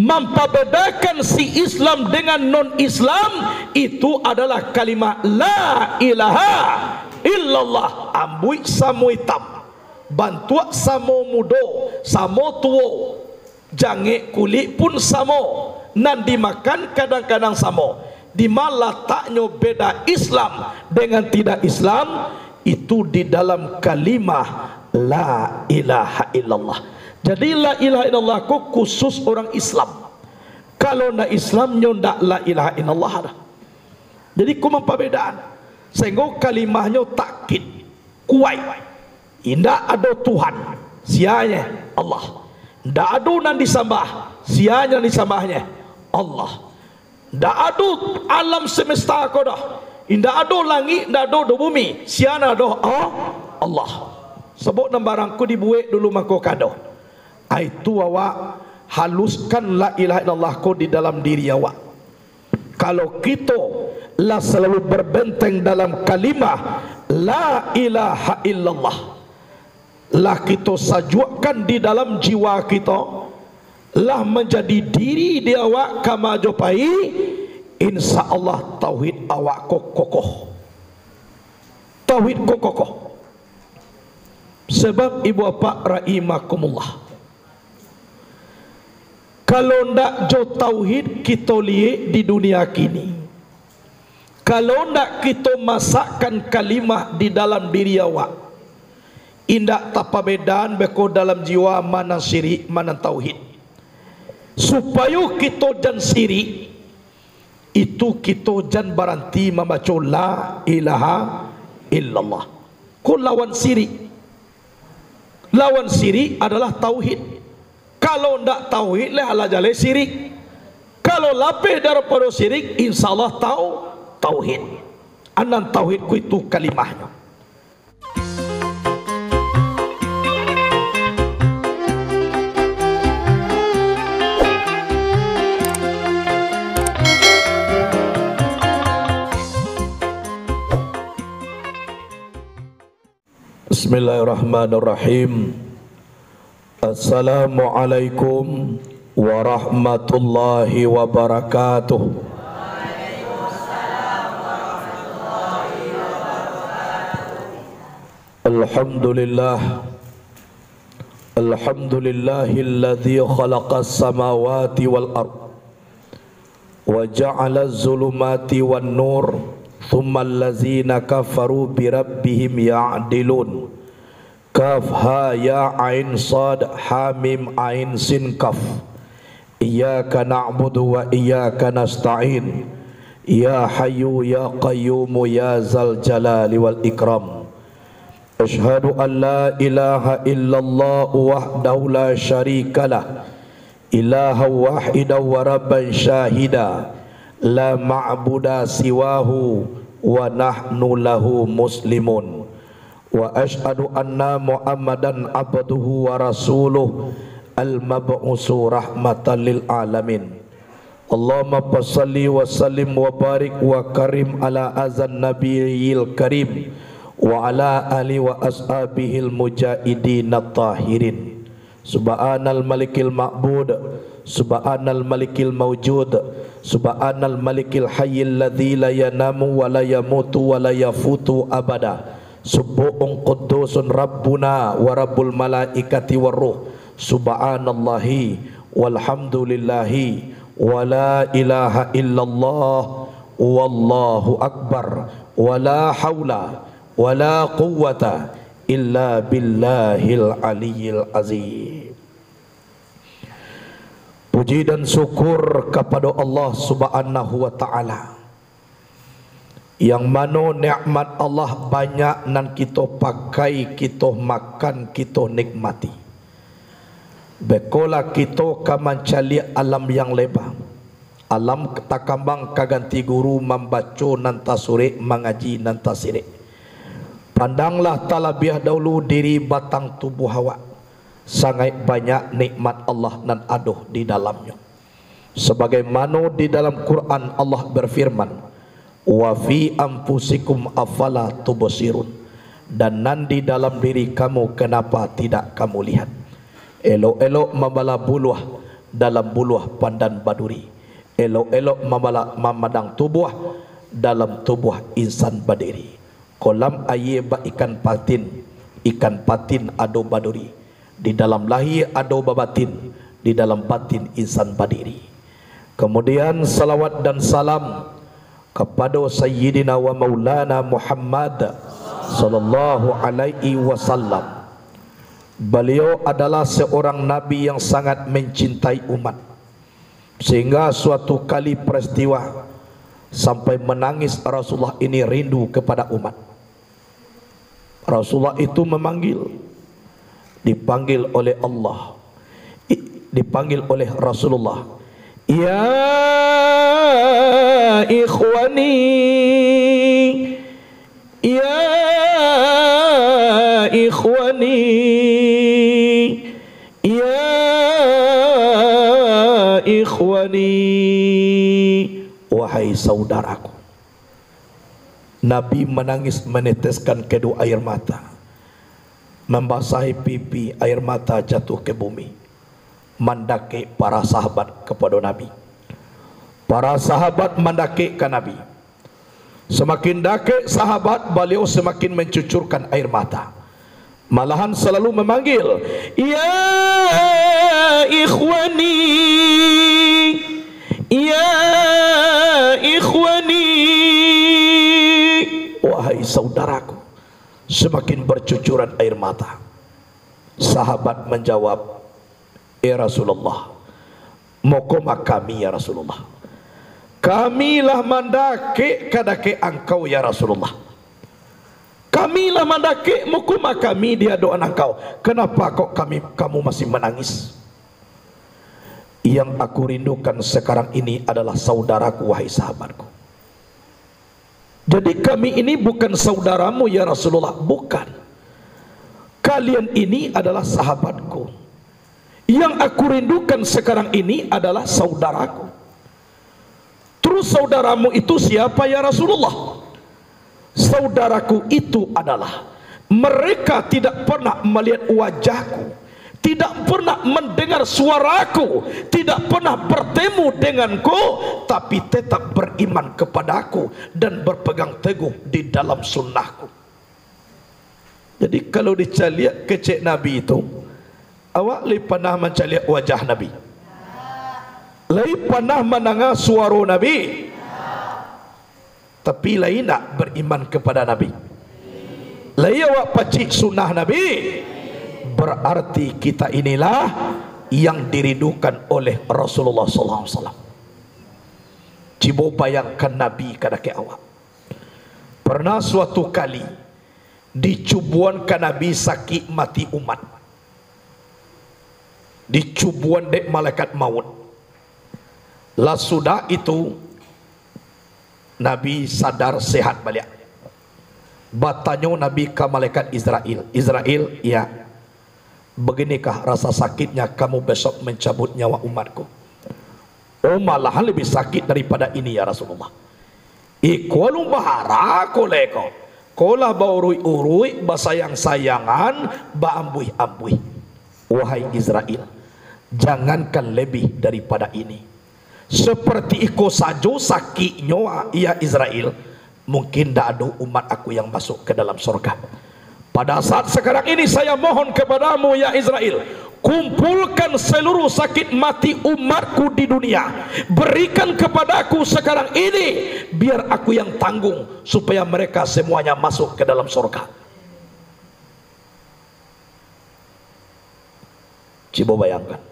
memperbedakan si Islam dengan non-Islam itu adalah kalimat la ilaha illallah. Ambui samo hitam, bantuak samo mudo, samo tuo, jange kulit pun samo, nan dimakan kadang-kadang samo. Di mana letaknya beda Islam dengan tidak Islam? Itu di dalam kalimah la ilaha illallah. Jadi la ilaha illallah ku khusus orang Islam. Kalau ndak Islamnya ndak la ilaha illallah dah. Jadi ku perbedaan. Sehingga kalimahnya takkid, kuat. Ndak ada Tuhan, sianya Allah. Ndak ada nan disembah, sianya disembahnya Allah. Ndak ada alam semesta kau dah. Indah ada langit, indah ada bumi, siana ada Allah. Sebut nama barangku dibuat dulu mako kado. Itu awak haluskan la ilaha illallah ko di dalam diri awak. Kalau kita lah selalu berbenteng dalam kalimah la ilaha illallah, lah kita sajukan di dalam jiwa kita, lah menjadi diri dia awak kama jopai. Insya Allah tauhid awak kokoh, tauhid kokoh. Sebab ibu bapa rahimakumullah, kalau ndak jo tauhid kita lihat di dunia kini, kalau ndak kita masakkan kalimah di dalam diri awak, indak tapa bedaan beko dalam jiwa mana syirik mana tauhid. Supaya kita jan syirik, itu kita jan baranti membaca la ilaha illallah. Ku lawan syirik. Lawan syirik adalah tauhid. Kalau ndak tauhid lah ala jale syirik. Kalau lapih daripada syirik, insyaallah tauhid. Anan tauhid ku itu kalimahnya. Bismillahirrahmanirrahim. Assalamualaikum warahmatullahi wabarakatuh. Alhamdulillah. Alhamdulillahilladzi khalaqas samawati wal ard wa ja'ala az-zulumati wan nur. Thumma allazina kafaru bi rabbihim ya'dilun. Kaf ha ya ain sad ha mim ain sin kaf. Iyyaka na'budu wa iyyaka nasta'in. Ya hayyu ya qayyum ya zal jalali wal ikram. Ashhadu an la ilaha illallah wahdahu la syarikalah. Ilaha wahidan wa rabban syahida. La ma'buda siwahu wa nahnu lahu muslimun. Wa ashhadu anna Muhammadan abduhu wa rasuluh al-mab'usu rahmatan lil alamin. Allahumma salli wa sallim wa barik wa karim ala azan nabiyil karim wa ala ali wa ashabihil mujahidin at-tahirin. Subhanal malikil ma'bud, subhanal malikil mawjud, subhanal malikil hayyil ladzi la yanamu wa la yamutu wa la yafutu abada. Subuhun qudusun rabbuna wa rabbul malaikati waruh. Subhanallahi walhamdulillahi wa la ilaha illallah wallahu akbar wa la hawla wa la quwwata illa billahil aliyyil azim. Puji dan syukur kepada Allah Subhanahu wa taala, yang mana nikmat Allah banyak nan kita pakai, kita makan, kita nikmati. Bekola kita kamancali alam yang lebar, alam takambang kaganti guru membaca nanta sore, mengaji nanta sire. Pandanglah talabiah dahulu diri batang tubuh awak, sangat banyak nikmat Allah nan aduh di dalamnya. Sebagaimana di dalam Quran Allah berfirman, wa fi anfusikum afala tubsirun, dan nan di dalam diri kamu kenapa tidak kamu lihat. Elok-elok membala buluh dalam buluh pandan baduri, elok-elok memandang tubuh dalam tubuh insan badiri. Kolam air ba ikan patin ado baduri, di dalam lahir ado babatin, di dalam batin insan badiri. Kemudian salawat dan salam kepada Sayyidina wa Maulana Muhammad sallallahu alaihi wasallam. Beliau adalah seorang nabi yang sangat mencintai umat, sehingga suatu kali peristiwa sampai menangis Rasulullah ini rindu kepada umat. Rasulullah itu dipanggil oleh Allah, dipanggil oleh Rasulullah, ya ikhwani, ya ikhwani, ya ikhwani, wahai saudaraku. Nabi menangis meneteskan kedua air mata, membasahi pipi, air mata jatuh ke bumi. Mendaki para sahabat kepada Nabi. Para sahabat mendaki ke Nabi. Semakin daki sahabat, beliau semakin mencucurkan air mata. Malahan selalu memanggil, ya ikhwani, ya ikhwani, wahai saudaraku. Semakin bercucuran air mata. Sahabat menjawab, ya Rasulullah, mokoma kami ya Rasulullah, kamilah mandake kadake engkau ya Rasulullah. Kamilah mandake mokoma kami dia doa engkau. Kenapa kok kamu masih menangis? Yang aku rindukan sekarang ini adalah saudaraku, wahai sahabatku. Jadi kami ini bukan saudaramu ya Rasulullah, bukan. Kalian ini adalah sahabatku. Yang aku rindukan sekarang ini adalah saudaraku. Terus saudaramu itu siapa ya Rasulullah? Saudaraku itu adalah mereka tidak pernah melihat wajahku, tidak pernah mendengar suaraku, tidak pernah bertemu denganku, tapi tetap beriman kepadaku dan berpegang teguh di dalam sunnahku. Jadi kalau dicaliak kecek Nabi itu, awak li pernah mencaliak wajah Nabi? Lai pernah mendengar suara Nabi? Tapi lain nak beriman kepada Nabi? Lai awak pacik sunnah Nabi? Berarti kita inilah yang dirindukan oleh Rasulullah SAW. Cibo bayangkan Nabi kadake awak. Pernah suatu kali dicubuankan Nabi sakit mati umat, dicubuan dek malaikat maut. Lah sudah itu Nabi sadar sehat balik. Bertanya Nabi ke malaikat Israel, ya, beginikah rasa sakitnya kamu besok mencabut nyawa umatku? Oh, malahan lebih sakit daripada ini ya Rasulullah. Ikualum bahara koleko, kolah baurui-urui basayang-sayangan baambuih-ambuih. Wahai Israel, jangankan lebih daripada ini. Seperti iko sajo sakitnya ya Israel, mungkin tak ada umat aku yang masuk ke dalam surga. Pada saat sekarang ini saya mohon kepadamu ya Israel, kumpulkan seluruh sakit mati umatku di dunia, berikan kepadaku sekarang ini, biar aku yang tanggung, supaya mereka semuanya masuk ke dalam surga. Coba bayangkan,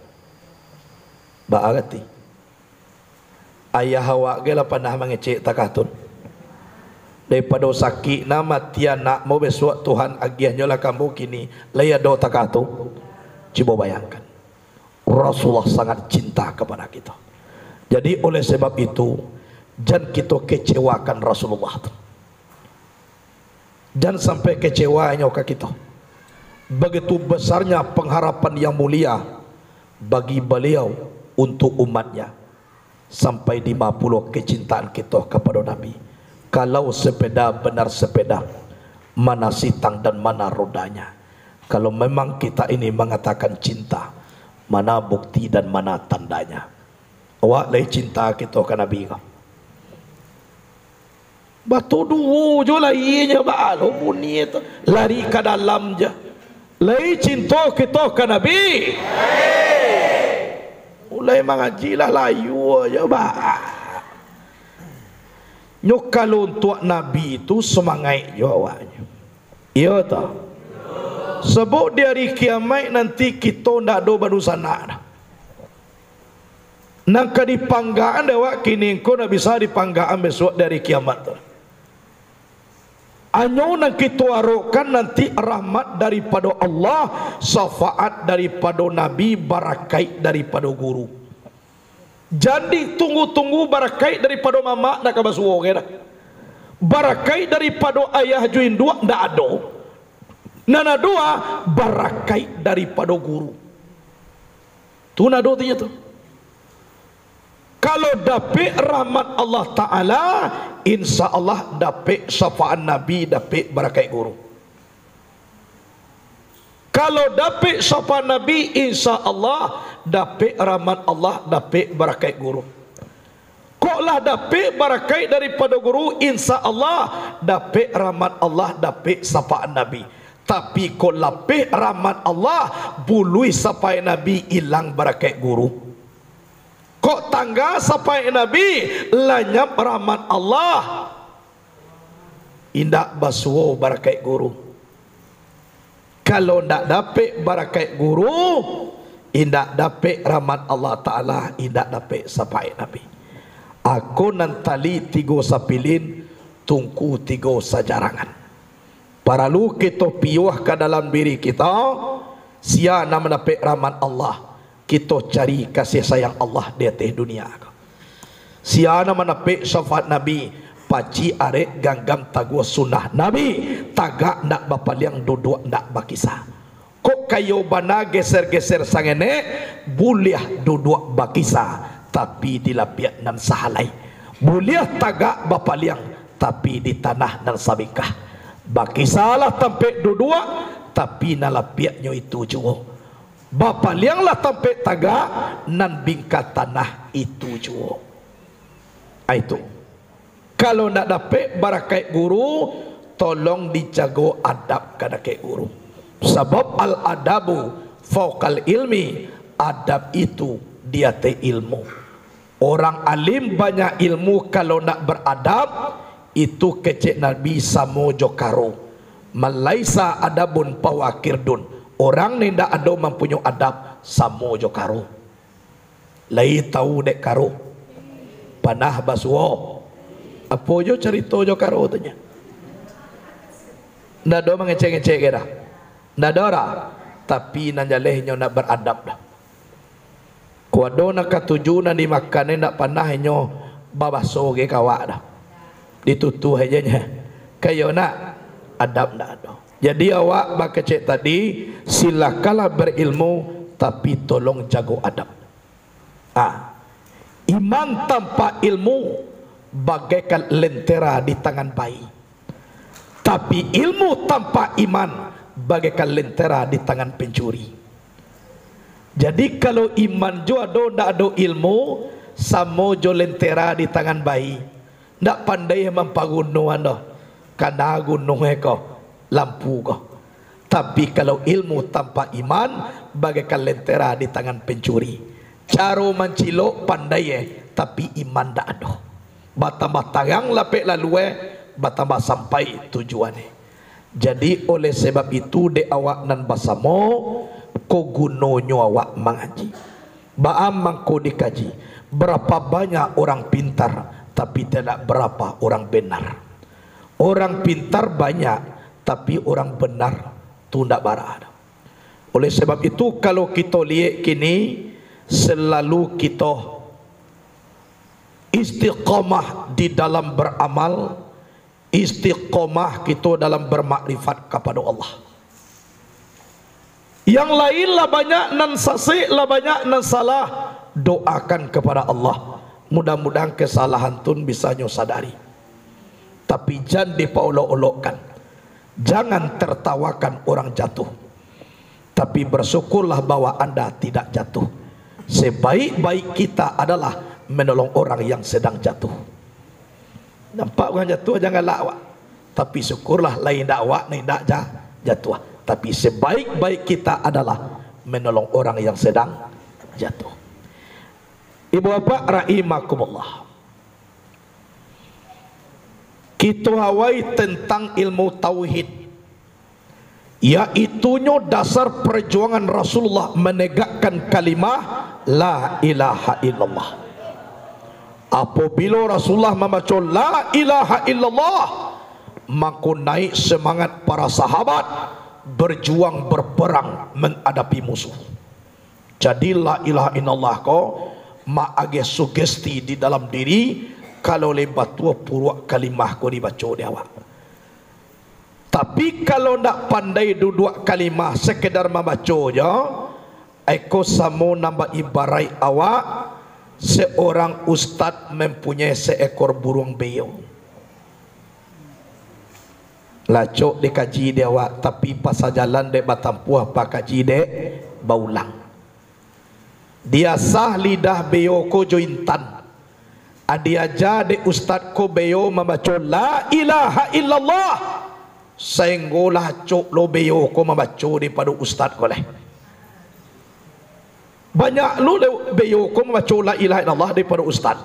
berarti ayah awak gela pernah mengecek takatun daripada sakit nama tiana mau besok Tuhan agiahnya lah kamu kini laya do takatu. Coba bayangkan, Rasulullah sangat cinta kepada kita. Jadi oleh sebab itu jangan kita kecewakan Rasulullah, jangan sampai kecewanya ke kita. Begitu besarnya pengharapan yang mulia bagi beliau untuk umatnya, sampai 50 kecintaan kita kepada Nabi. Kalau sepeda benar sepeda, mana sitang dan mana rodanya. Kalau memang kita ini mengatakan cinta, Mana bukti dan mana tandanya? Awak lai cinta kita ke Nabi kau. Batu dua je lah ianya balo bunyi tu. Lari ke dalam je. Lai cinta kita ke Nabi. Mulai mengaji lah layu aja ba. Nyok kalau untuk Nabi itu semangat je awaknya. Iya tak? Sebab di hari kiamat nanti kita ndak ada baru sana dah. Nang ka dipanggaan dewa kini engkau nak bisa dipanggaan besok dari kiamat tu. Anyo nang kita arokan nanti rahmat daripada Allah, syafaat daripada Nabi, barakat daripada guru. Jadi tunggu-tunggu barakat daripada mama nak kabasuo ke dah. Barakat daripada ayah juin dua ndak ada. Nana dua barakat daripada guru. Tu nado tinya tu. Kalau dapat rahmat Allah Ta'ala, insya Allah dapat syafaat Nabi, dapat barakat guru. Kalau dapat syafaat Nabi, insya Allah dapat rahmat Allah, dapat barakat guru. Kok lah dapat barakat daripada guru, insya Allah dapat rahmat Allah, dapat syafaat Nabi. Tapi kok lapih rahmat Allah, bului syafaat Nabi, hilang barakat guru. Kok tangga sampai Nabi lanyap rahmat Allah, indak basuo barakat guru. Kalau ndak dapat barakat guru, indak dapat rahmat Allah Ta'ala, indak dapat sampai Nabi. Aku nantali tiga sapilin, tungku tiga sajarangan. Paralu kita piuah ke dalam diri kita, sia nak mendapat rahmat Allah. Kita cari kasih sayang Allah di atas dunia. Siana menapik syafaat Nabi, paci arek ganggam tagu sunnah Nabi, tagak ndak bapaliang duduk ndak bakisah. Kok kayo bana geser-geser sangene, buliah duduk bakisah, tapi dilapiak nan sahalai. Buliah tagak bapaliang, tapi di tanah nan sabikah. Bakisalah tampek duduk, tapi nalapiaknya itu juga. Bapa lianglah tampek taga nan bingkat tanah itu juga. Itu. Kalau nak dapat barakat guru, tolong dijaga adab kada ke guru. Sebab al adabu fauqal ilmi, adab itu di atas ilmu. Orang alim banyak ilmu, kalau nak beradab itu kecek Nabi samo jokaro. Malaisa adabun pawakirdun. Orang ni ndak ada mempunyai adab, samo jo karo. Lai tahu dek karo. Panah basuo. Apa jo cerita jo karo tanya. Ndak ada mengecek-ngecek ke dah. Ndak ada ora. Tapi nan jalehnya nak beradab dah. Kuado nak katuju nan dimakan ndak panah nyo babaso ke kawak dah. Ditutu hajanya. Kayo nak adab ndak ada. Jadi awak bakecek tadi, silakanlah berilmu, tapi tolong jago adab. Iman tanpa ilmu bagaikan lentera di tangan bayi. Tapi ilmu tanpa iman bagaikan lentera di tangan pencuri. Jadi kalau iman jo ada ada ilmu, samo jo lentera di tangan bayi. Ndak pandai mempagunuan dah. Kana gunung eko. Lampu kau. Tapi kalau ilmu tanpa iman bagaikan lentera di tangan pencuri. Caro mencilok pandai tapi iman tak ada. Batambah tangang lapik lalu batambah sampai tujuannya. Jadi oleh sebab itu de awak nan basamo ko gunonyo awak mengaji. Baam mangko dikaji. Berapa banyak orang pintar tapi tidak berapa orang benar. Orang pintar banyak tapi orang benar tu ndak barada. Oleh sebab itu kalau kita lihat kini, selalu kita istiqamah di dalam beramal, istiqamah kita dalam bermakrifat kepada Allah. Yang lain lah banyak nan sasih, lah banyak nan salah, doakan kepada Allah. Mudah-mudahan kesalahan tun bisa nyo sadari. Tapi jangan dipaolok-olokkan. Jangan tertawakan orang jatuh. Tapi bersyukurlah bahwa Anda tidak jatuh. Sebaik-baik kita adalah menolong orang yang sedang jatuh. Nampak orang jatuh jangan lawak. Tapi syukurlah lain dakwah ni tak jatuh. Tapi sebaik-baik kita adalah menolong orang yang sedang jatuh. Ibu bapak rahimakumullah. Kita hawai tentang ilmu tauhid, yaitunya dasar perjuangan Rasulullah menegakkan kalimah la ilaha illallah. Apabila Rasulullah membaca la ilaha illallah, maka naik semangat para sahabat berjuang berperang menghadapi musuh. Jadi la ilaha illallah ko mak age sugesti di dalam diri kalau lebat tua purwa kalimah ko dibaca di awak. Tapi kalau nak pandai duduk kalimah sekedar membaca je, eko samo nambah ibarai awak seorang ustaz mempunyai seekor burung beo. Lacok dikaji dia awak, tapi pasal jalan dek batampuah pak kaji dek baulang. Dia sah lidah beo ko jointan. Dia jadi ustaz ko beo membaca la ilaha illallah. Sehinggalah cok lo beo ko membaca daripada ustaz ko leh. Banyak lo beo ko membaca la ilaha illallah daripada ustaz.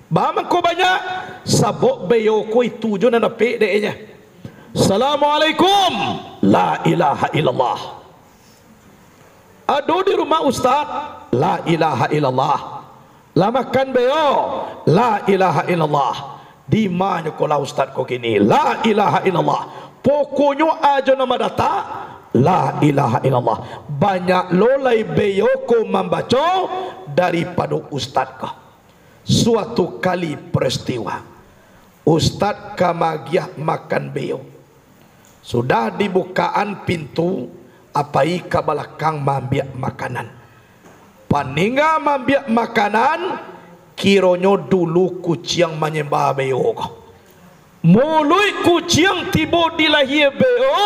Bahaman ko banyak sabok beo ko itu jo nana pek deknya. Assalamualaikum la ilaha illallah. Aduh di rumah ustaz la ilaha illallah. Lamakan beo la ilaha illallah. Di mana ko la ustaz ko kini la ilaha illallah. Pokoknya aja nama data la ilaha illallah. Banyak lolai beo ko membaca daripada ustaz ko. Suatu kali peristiwa ustaz kamagiah makan beo. Sudah dibukaan pintu apai ke belakang mambiak makanan. Paningga mambiak makanan kironyo dulu kucing menyembah beo ko. Mulai kucing tiba di lahir beo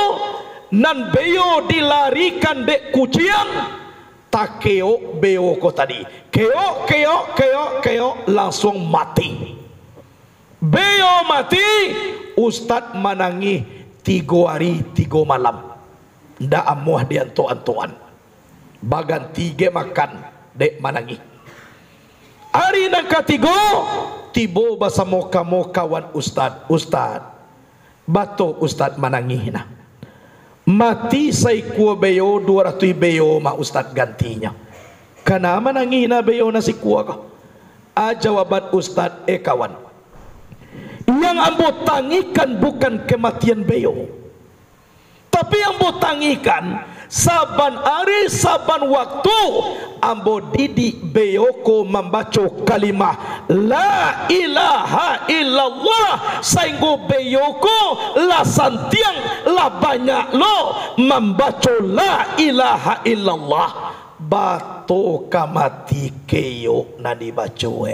nan beo dilarikan dek kucing tak keok beo ko tadi. Keok langsung mati. Beo mati, ustaz menangis 3 hari 3 malam. Ndak amuh dia antuan. Bagan 3 makan dek menangis. Hari yang ketiga tiba bersama kamu kawan ustaz. Batu ustaz menangis nah. Mati saya kuah beo 200 beo mak ustaz gantinya. Karena menangis na beo nasi kuah kau. Jawaban ustaz kawan. Yang ambo tangikan bukan kematian beo, tapi yang ambo tangikan saban hari saban waktu ambo didik beo ko membaca kalimah la ilaha illallah. Sehingga beo ko la santiang la banyak lo membaca la ilaha illallah. Bato kamati keyo na dibaca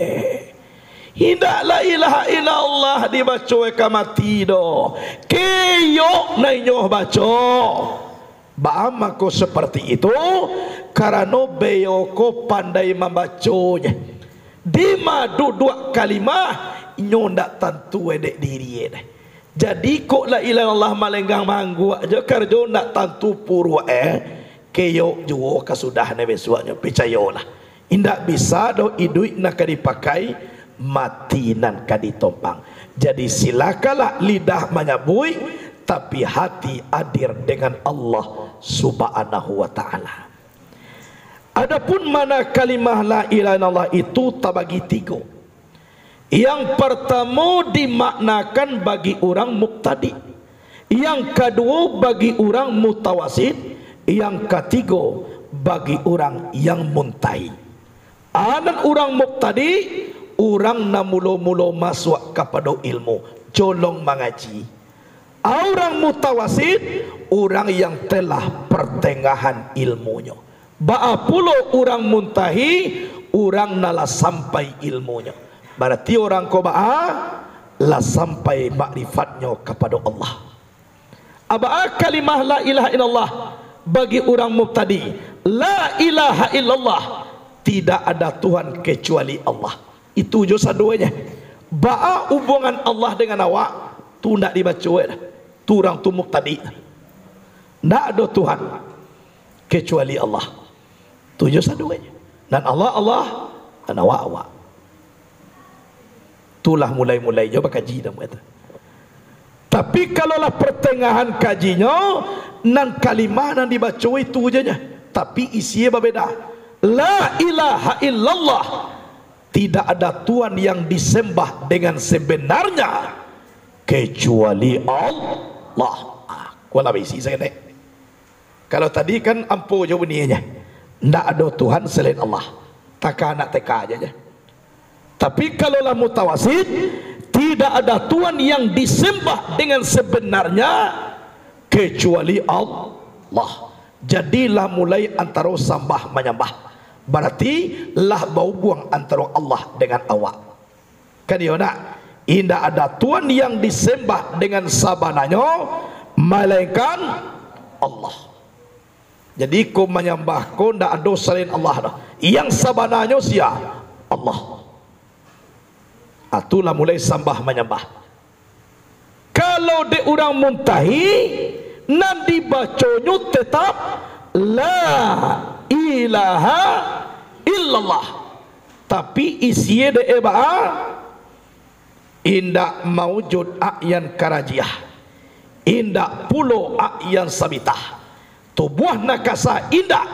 Hindak la ilaha illallah dibaca kamati do. Keyo na inyo baca. Baama ko seperti itu karena beo ko pandai membacanya. Di madu 2 kalimah inyo ndak tentu edek diri deh. Jadi kok la ilaha illallah malenggang manggu aja karjo ndak tentu purwa keyo juo kasudah ne besuanya percayalah. Indak bisa do idui nak dipakai mati nan kaditompang. Jadi silakanlah lidah menyabui tapi hati hadir dengan Allah subhanahu wa ta'ala. Adapun mana kalimah la ilaha illallah itu terbagi 3. Yang pertama dimaknakan bagi orang mubtadi, yang kedua bagi orang mutawasid, yang ketiga bagi orang yang muntahi. Anak orang mubtadi orang na mula-mula masuk kepada ilmu, jolong mengaji. Orang mutawasid, orang yang telah pertengahan ilmunya. Ba'apulo orang muntahi, orang nala sampai ilmunya. Berarti orang ko ba'a la sampai makrifatnya kepada Allah. Aba'a kalimah la ilaha illallah bagi orang mubtadi, la ilaha illallah, tidak ada Tuhan kecuali Allah. Itu je saduanya. Ba'a hubungan Allah dengan awak tu nak dibaca dah. Tu orang tu mubtadi. Tak ada Tuhan kecuali Allah. Tu je saduanya. Dan Allah dan awak. Itulah mulai-mulai je kaji dah kata. Tapi kalaulah pertengahan kajinya nan kalimah nan dibaca itu je nya, tapi isinya berbeza. La ilaha illallah, tidak ada Tuhan yang disembah dengan sebenarnya kecuali Allah. Kuala isi saya nek. Kalau tadi kan ampuh je bunyinya, ndak ada Tuhan selain Allah. Taka nak teka aja je. Tapi kalaulah mutawasid, tidak ada Tuhan yang disembah dengan sebenarnya kecuali Allah. Jadilah mulai antara sembah menyembah. Berarti lah bau buang antara Allah dengan awak. Kan ya nak? Tidak ada Tuhan yang disembah dengan sabananya melainkan Allah. Jadi kau menyembah kau tidak ada selain Allah dah. Yang sabananya siapa? Allah. Itulah mulai sembah menyembah. Kalau de orang muntahi nan dibacanya tetap la ilaha illallah, tapi isinya de eba indak maujud a'yan karajiah, indak pulo a'yan sabitah, tubuh nakasa indak,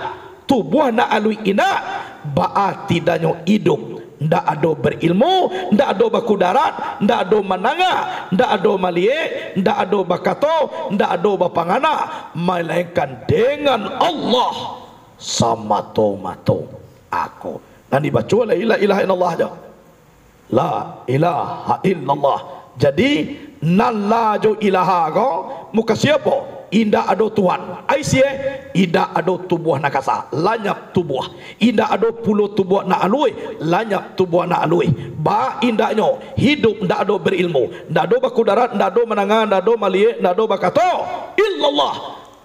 tubuh na alui indak, ba'a tidaknya hidup. Ndak ada berilmu, ndak ada baku darat, ndak ada mananga, ndak ada malie, ndak ada bakato, ndak ada bapangana, melainkan dengan Allah samato-mato aku. Dan dibaca la ilaha illallah aja. La ilaha illallah. Jadi nan la jo ilaha ko muka siapa? Indah ada Tuhan. Aisyah indah ada tubuh nakasa, lanyap tubuh. Indah ada pulau tubuh nak alui, lanyap tubuh nak alui. Ba indahnya hidup ndak ada berilmu, ndak ada baku darat, ndak ada menangan, ndak ada malie, ndak ada bakato. Illallah,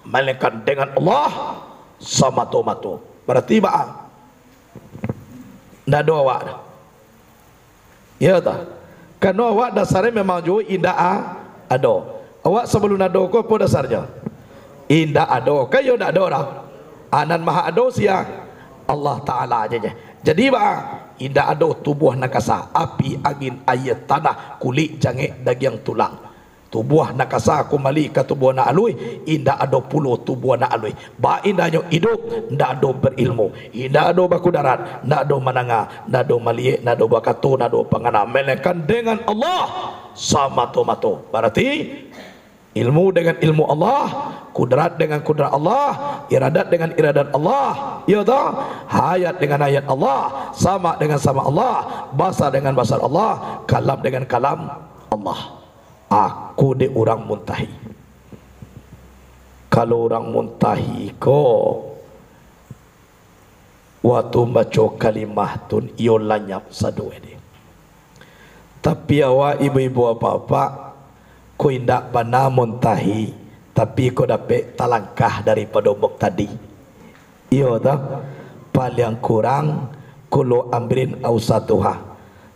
melainkan dengan Allah sama tomato. Berarti ba ndak ada awak. Ya tak? Karena awak dasarnya memang jo indah ada. Awak sebelum ada kau apa dasarnya? Indah ada. Kayo tak ada orang. Anan maha ada sia Allah Ta'ala aja. Jadi indah ada tubuh nakasa, api, angin, air, tanah, kulit, jangik, daging, tulang. Tubuh nakasa kembali ke tubuh nak alui. Indah ada puluh tubuh nak alui. Indahnya hidup, ndak ada berilmu. Indah ada baku darat, ndak ada menanga, ndak ada maliek, ndak ada bakatu, ndak ada pangana. Melainkan dengan Allah sama tomato. Berarti ilmu dengan ilmu Allah, kudrat dengan kudrat Allah, iradat dengan iradat Allah, ya tak? Hayat dengan hayat Allah, sama dengan sama Allah, basar dengan basar Allah, kalam dengan kalam Allah. Aku de orang muntahi. Kalau orang muntahi ko waktu baca kalimah tun iyo lanyap sadue de. Tapi awak ibu-ibu apa-apa ko indak bana muntahi, tapi ko dapat talangkah daripada mubtadi. Iyo tak? Paling kurang kulo amrin ausatuha.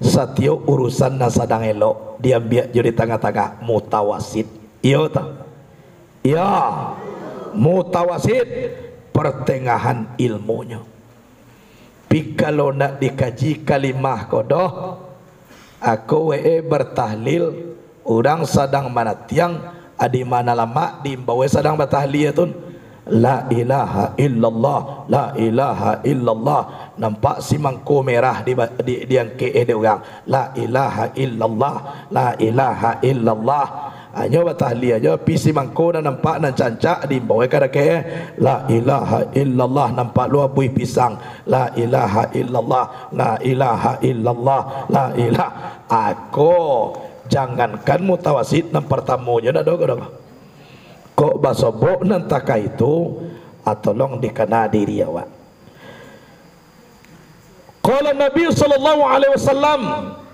Satyo urusan na sadang elok diambil jadi tengah-tengah mutawasid. Iyo tak? Ya, mutawasid pertengahan ilmunya. Pi kalau nak dikaji kalimah kodoh, aku bertahlil, orang sedang manatiang, adi mana lama dimbawa sedang bertahlil tu. La ilaha illallah, la ilaha illallah. Nampak si mangko merah di yang ke dia orang. La ilaha illallah, la ilaha illallah. Hanya bertahlil aja, pi si mangko dah nampak nan cancak dimbawa kada ke. La ilaha illallah, nampak luar buih pisang. La ilaha illallah, la ilaha illallah, la ilaha. Aku jangankan mutawasid nan pertamanya dah dogo. Kok basobok nantaka itu atolong dikena diri awak. Qala Nabi sallallahu alaihi wasallam,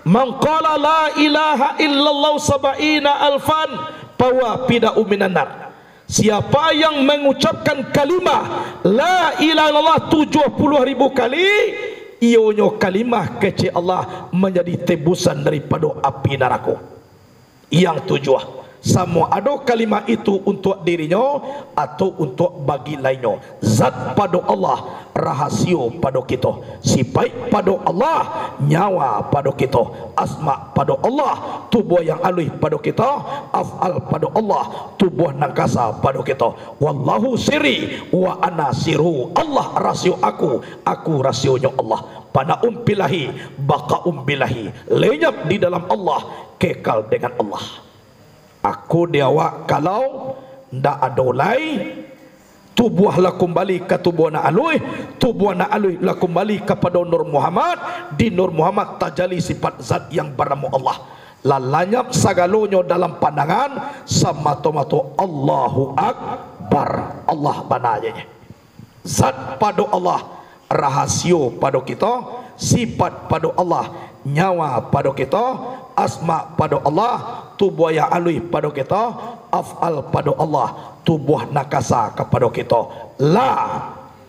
man qala la ilaha illallah sab'ina alfan fawa pida'u minan nar. siapa yang mengucapkan kalimah la ilaha illallah 70.000 kali, ionyo kalimah kecil Allah menjadi tebusan daripada api neraka. Yang tujuh, sama ada kalimah itu untuk dirinya atau untuk bagi lainnya. Zat pada Allah, rahasio pada kita, sifat pada Allah, nyawa pada kita, asma pada Allah, tubuh yang alih pada kita, af'al pada Allah, tubuh nangkasa pada kita. Wallahu siri wa ana siru, Allah rasio aku rasionya Allah. Pada bilahi, baka bilahi, lenyap di dalam Allah, kekal dengan Allah. Aku diawak kalau ndak ada lai, tubuhlah kembali ke tubuh na alui, tubuh na alui lah kembali kepada Nur Muhammad. Di Nur Muhammad tajali sifat zat yang bernama Allah. Lalanyap sagalonyo dalam pandangan semata-mata Allahu Akbar. Allah bananya. Zat pada Allah, rahasio pada kita, sifat pada Allah, nyawa pada kita, asma pada Allah, tubuh yang alui pada kita, af'al pada Allah, tubuh nakasa kepada kita. La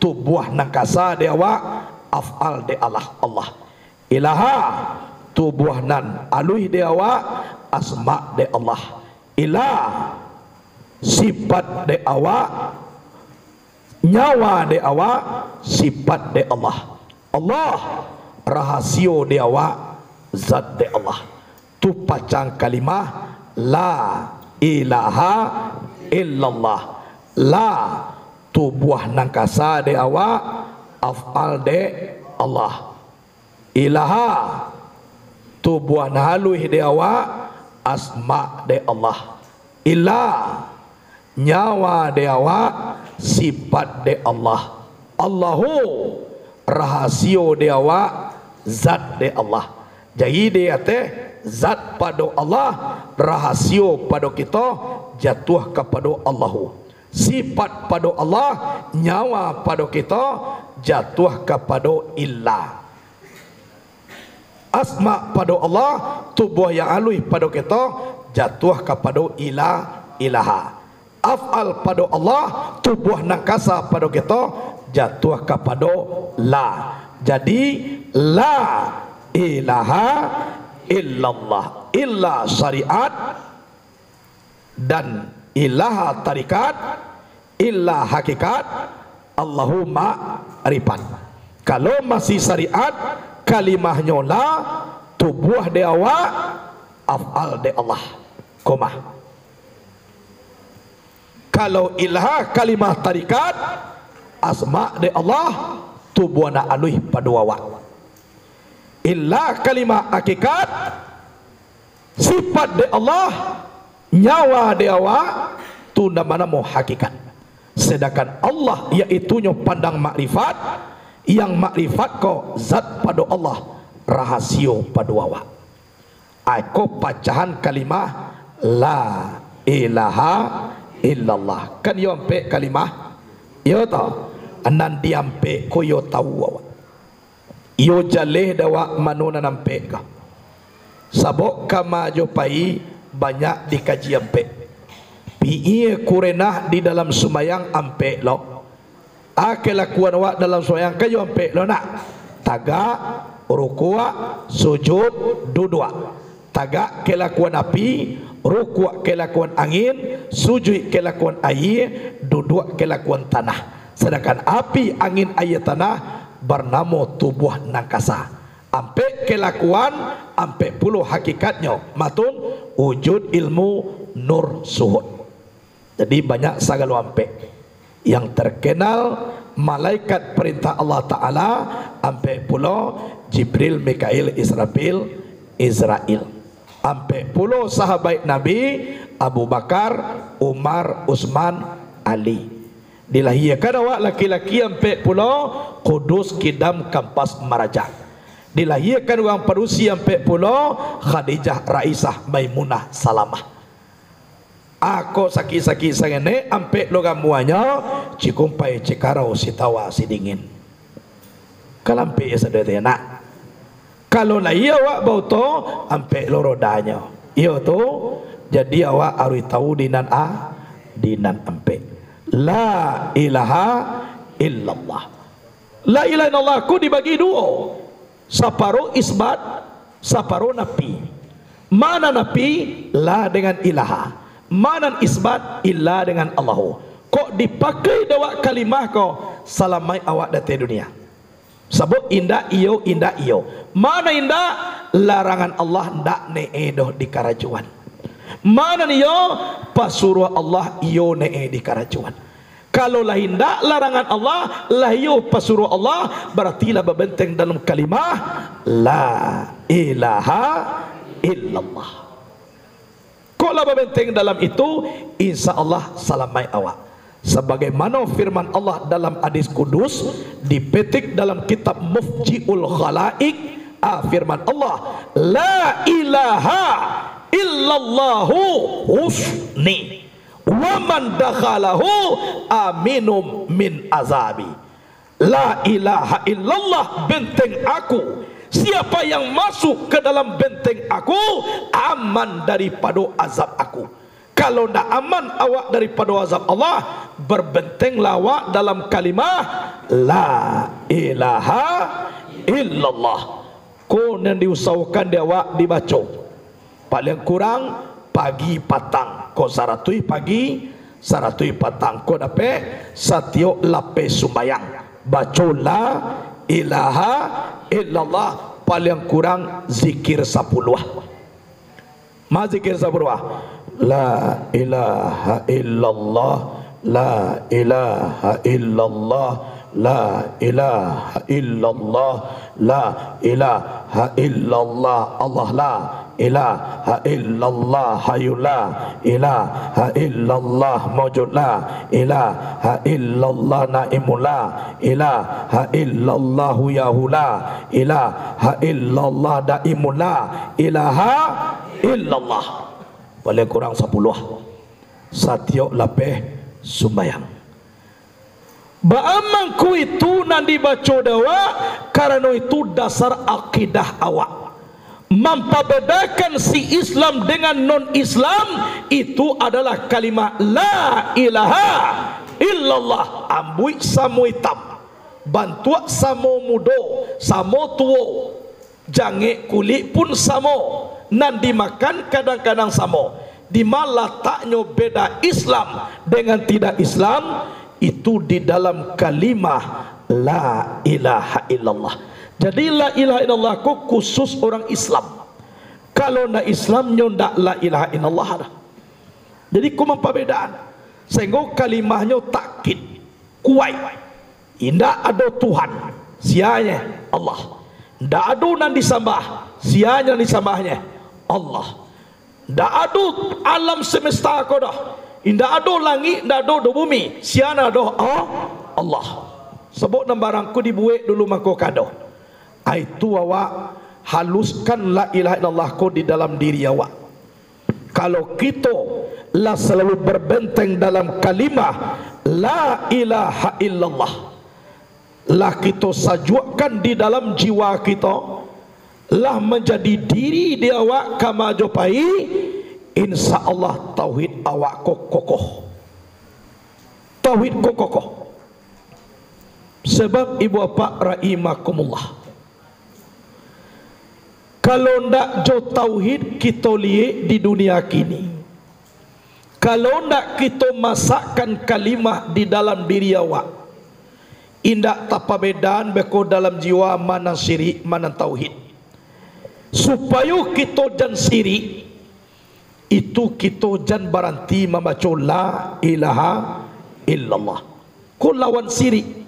tubuh nakasa dia awak, af'al dia Allah. Ilaha tubuh nan alui dia awak, asma dia Allah. Ilah sifat dia awak, nyawa dia awak, sifat dia Allah. Allah rahasio dia awak, zat dia Allah. Tu pacang kalimah la ilaha illallah. La tu buah nangkasa dia awak, af'al dia Allah. Ilaha tu buah nahaluih dia awak, asma dia Allah. Ilah nyawa dia awak, sifat dia Allah. Allahu rahasio dia awak, zat dia Allah. Jadi dia teh zat pada Allah, rahasio pada kita, jatuh kepada Allahu. Sifat pada Allah, nyawa pada kita, jatuh kepada Illah. Asma pada Allah, tubuh yang alui pada kita, jatuh kepada Ilaha. Af'al pada Allah, tubuh nangkasa pada kita, jatuh kepada La. Jadi la ilaha illallah, illa syariat dan ilaha tarikat, illa hakikat, Allahumma rifat. Kalau masih syariat, kalimahnya la, tubuh dia awak, af'al dia Allah, komah. Kalau ilaha kalimah tarikat, asma dia Allah, tubuh na aluih pada awak. Illa kalimah hakikat, sifat dia Allah, nyawa dia awak, tu nama-nama hakikat. Sedangkan Allah iaitunya pandang makrifat, yang makrifat ko zat pada Allah, rahasio pada awak. Aku pacahan kalimah la ilaha illallah. Kan yo ampe kalimah yo tahu anan diampe ko yo tahu awak. Yo jaleh dawa manuna nampe ka. Sabok kama jo pai banyak dikaji ampe. Pi kurenah di dalam sumayang ampe lo. Kelakuan awak dalam sumayang kayo ampe lo nak. Tagak, rukua, sujud, duduk. Tagak kelakuan api, rukua kelakuan angin, sujud kelakuan air, duduk kelakuan tanah. Sedangkan api, angin, air, tanah bernama tubuh nangkasa. Ampe kelakuan, ampe puluh hakikatnya. Matun wujud ilmu nur suhud. Jadi banyak segala ampe. Yang terkenal malaikat perintah Allah Ta'ala, ampe puluh Jibril, Mikail, Israel. Ampe puluh sahabat Nabi, Abu Bakar, Umar, Utsman, Ali. Dilahirkan awak laki-laki ampe puluh Kudus, Kidam, Kampas, Maraja. Dilahirkan orang Parusi ampe puluh Khadijah, Raisah, Maimunah, Salamah. Aku sakit-sakit sangene ampe logam muanya cikumpai cikarau sitawa sidingin. Kalampe sadete nak. Kalau lah iya awak bau to ampe lorodanya. Iyo tu jadi awak arui tahu dinan dinan ampe. La ilaha illallah. La ilaha illallah ku dibagi dua. Separuh isbat, separuh nafi. Mana nafi? La dengan ilaha. Mana isbat? Illa dengan Allahu. Kok dipakai dua kalimah kau salamai awak datang dunia. Sebut indah iyo, indah iyo. Mana indah? Larangan Allah ndak needoh di karajuan. Mana iyo? Pasuruh Allah iyo nee di karajuan. Kalau lah indah larangan Allah, lah iyo pasuruh Allah, berarti lah berbenteng dalam kalimah la ilaha illallah. Kalau berbenteng dalam itu, insya Allah salamai awak. Sebagaimana firman Allah dalam hadis kudus dipetik dalam kitab Mufjiul Khalaik, firman Allah, la ilaha illallahu husni wa man dakhalahu aminum min azabi. La ilaha illallah, benteng aku, siapa yang masuk ke dalam benteng aku aman daripada azab aku. Kalau tidak aman awak daripada azab Allah, berbentenglah awak dalam kalimah la ilaha illallah. Ko yang diusahakan dia awak dibaca paling kurang pagi patang. Ko saratui pagi, saratui patang. Ko dapat satyo lape sumbayang. Baca la ilaha illallah paling kurang zikir 10. Ma zikir 10. La ilaha illallah, la ilaha illallah, la ilaha illallah, la ilaha illallah, Allah la ilaha illallah, hayyul la ilaha illallah, mawjud la ilaha illallah, naimul la ilaha illallah, yahu la ilaha illallah, daimul la ilaha illallah. Paling kurang 10. Satyo lapeh sumbayang. Baamangku itu nanti baca dawa karena itu dasar akidah awak. Memperbedakan si Islam dengan non-Islam itu adalah kalimat la ilaha illallah. Ambui samo hitam, bantuak samo mudo, samo tuo, jange kulit pun samo. Nan dimakan kadang-kadang sama. Di mana letaknya beda Islam dengan tidak Islam itu di dalam kalimah la ilaha illallah. Jadi la ilaha illallah ku khusus orang Islam. Kalau ndak Islamnya ndak la ilaha illallah dah. Jadi ku perbedaan. Sehingga kalimahnya takkid, kuat. Indak ada Tuhan, sianya Allah. Ndak ada nan disembah, sianya disembahnya Allah. Ndak ada alam semesta kau dah. Ndak ada langit, ndak ada bumi. Siana dah Allah. Sebut nama barangku dibuat dulu mako kado. Itu awak haluskan la ilaha illallah kau di dalam diri awak. Kalau kita lah selalu berbenteng dalam kalimah la ilaha illallah, lah kita sajukan di dalam jiwa kita, lah menjadi diri dia awak kama jopai, insya Allah tauhid awak kokoh. Tauhid kokoh. Sebab ibu bapa rahimakumullah, kalau ndak jo tauhid kita lihat di dunia kini, kalau ndak kita masakkan kalimah di dalam diri awak, indak tapa bedaan beko dalam jiwa mana syirik mana tauhid. Supaya kita jan syirik itu kita jan berhenti membaca la ilaha illallah. Kau lawan syirik.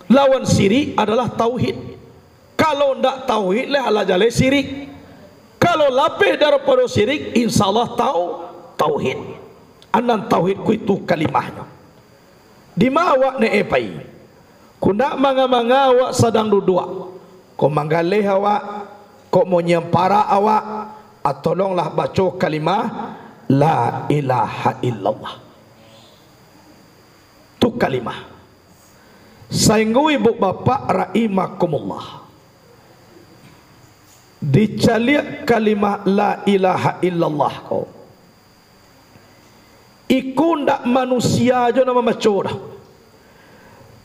Lawan syirik adalah tauhid. Kalau ndak tauhid lah ala jale syirik. Kalau lapih daripada syirik insyaallah tauhid. Anan tauhid ku itu kalimahnya. Di ma awak ne epai. Ku nak manga-manga awak sedang duduk. Ko manggaleh awak, ko mau nyempara awak, tolonglah baca kalimah la ilaha illallah. Tu kalimah. Sainggu ibu bapa rahimakumullah. Dicaliak kalimah la ilaha illallah kau. iku ndak manusia aja nama maco dah.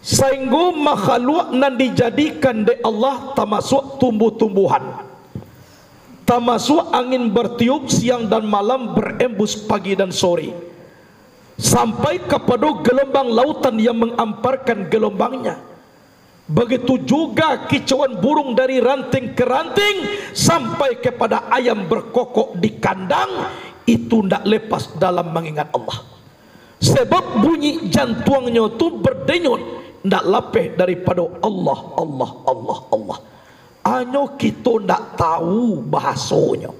Sehingga makhluk nan dijadikan de Allah termasuk tumbuh-tumbuhan, termasuk angin bertiup siang dan malam, berembus pagi dan sore, sampai kepada gelombang lautan yang mengamparkan gelombangnya. Begitu juga kicauan burung dari ranting ke ranting, sampai kepada ayam berkokok di kandang, itu tidak lepas dalam mengingat Allah. Sebab bunyi jantuangnya itu berdenyut, tidak lapeh daripada Allah, Allah, Allah, Allah. Hanya kita tidak tahu bahasanya,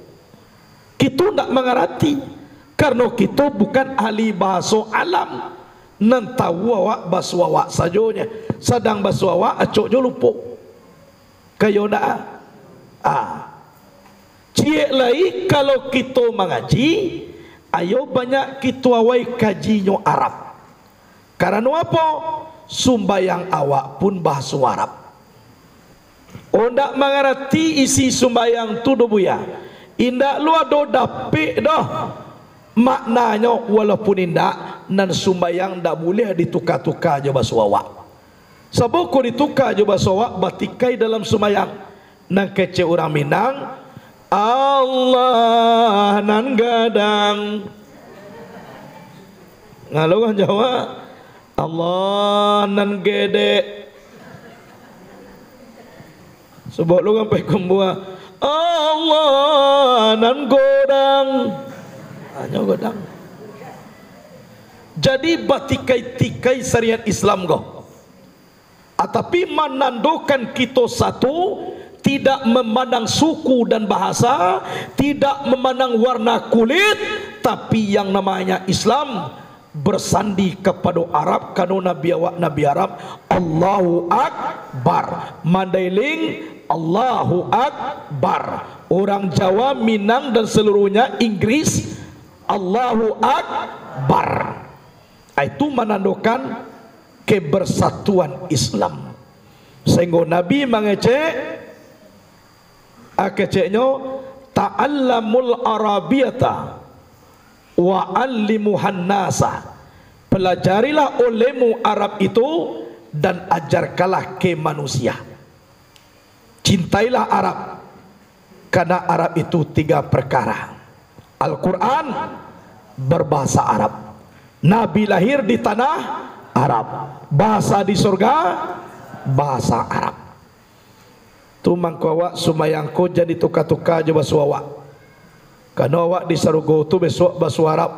kita tidak mengerti, karena kita bukan ahli bahasa alam. Nan tahu awak bahasa awak sajonya, sedang bahasa awak acok je lupa. Kayo dah. Cie lai kalau kita mengaji, ayo banyak kita awai kajinya Arab. Karena apa? Sumbayang awak pun bahasa Arab. Ndak mengerti isi sumbayang tu do buya. Indak lu ado dapik dah. Maknanya walaupun indak nan sumbayang ndak boleh ditukar-tukar je bahasa awak. Sebab ko ditukar je bahasa awak batikai dalam sumbayang. Nang kece orang Minang, Allah nan gadang. Ngalo kan Jawa, Allah nan gede. Sebab lu sampai kembua, Allah nan godang. Hanya godang. Jadi batikai-tikai syariat Islam go. Tapi menandakan kita satu, tidak memandang suku dan bahasa, tidak memandang warna kulit, tapi yang namanya Islam bersandi kepada Arab. Karena Nabi Arab Allahu Akbar, Mandailing Allahu Akbar. Orang Jawa, Minang dan seluruhnya Inggris Allahu Akbar. Itu menandakan kebersatuan Islam. Sehingga Nabi mengecek akeceknya ta'allamul arabiyata wa allimuhan nasa. Pelajarilah olehmu Arab itu dan ajarkanlah ke manusia. Cintailah Arab, karena Arab itu 3 perkara. Al-Quran berbahasa Arab, Nabi lahir di tanah Arab, bahasa di surga bahasa Arab. Tu mangko awak sumayangko jadi tukar-tukar je bahasa awak. Karena awak di sarugo tu besok bahasa Arab.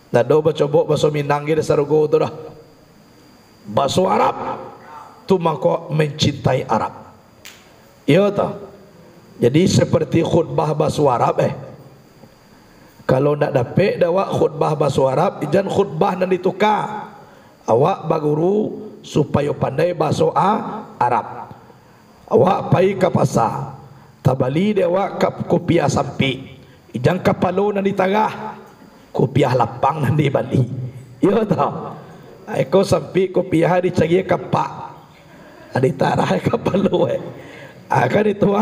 Dah do bacoba bahasa Minang di sarugo tu dah. Bahasa Arab tu mangko mencintai Arab. Iya tak? Jadi seperti khutbah bahasa Arab kalau nak dapat awak khutbah bahasa Arab, jangan khutbah nan ditukar. Awak baguru supaya pandai bahasa Arab. Awak pai ke pasar, tabali dia awak kopiah sampi. Jangan kapalo nan ditagah, kopiah lapang nan di Bali. Iya tahu. Eko sampi kopiah dicagi kapak. Adi tarah kapalo akan itu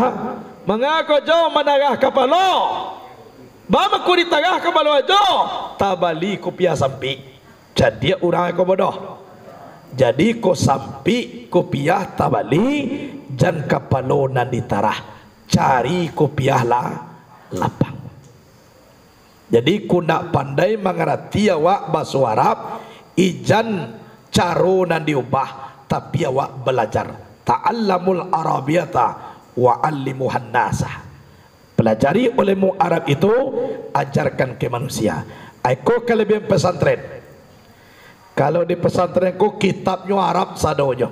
mengako jauh menagah kapalo. Bama ku ditagah kapalo aja, tabali kopiah sampi. Jadi orang aku bodoh. Jadi ko sampi kopiah tabali jan kapalo nan ditarah. Cari kopiah lapang. Jadi ku nak pandai mengerti awak bahasa Arab, ijan caro nan diubah, tapi awak belajar. Ta'allamul arabiyata wa allimuhan nasa. Pelajari olehmu Arab itu, ajarkan ke manusia. Aku kelebihan pesantren. Kalau di pesantrenku kitabnya Arab sadonya.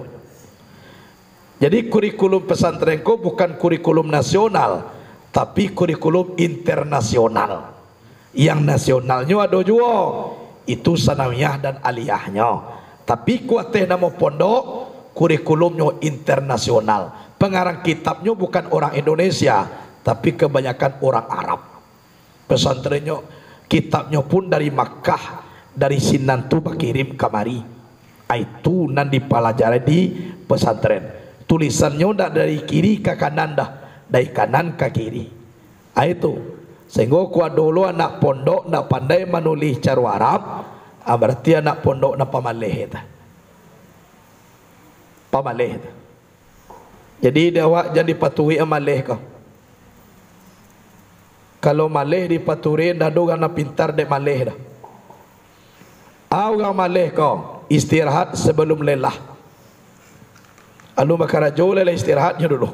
Jadi kurikulum pesantrenku bukan kurikulum nasional, tapi kurikulum internasional. Yang nasionalnya ada juga, itu sanawiyah dan aliyahnya. Tapi kuateh nama pondok, kurikulumnya internasional. Pengarang kitabnya bukan orang Indonesia, tapi kebanyakan orang Arab. Pesantrennya, kitabnya pun dari Makkah, dari Sinan tu kirim kamari. Itu nan dipelajari di pesantren. Tulisannya dah dari kiri ke kanan dah, dari kanan ke kiri. Itu Sehingga ku dulu anak pondok nak pandai menulis cara Arab, berarti anak pondok nak pamalih itu. Pamalih itu. Jadi dia awak jadi patuhi amalih kau. Kalau malih dipaturin dah orang nak pintar dek malih dah. Orang malih kau istirahat sebelum lelah. Anu bakarajo lelah istirahatnya dulu.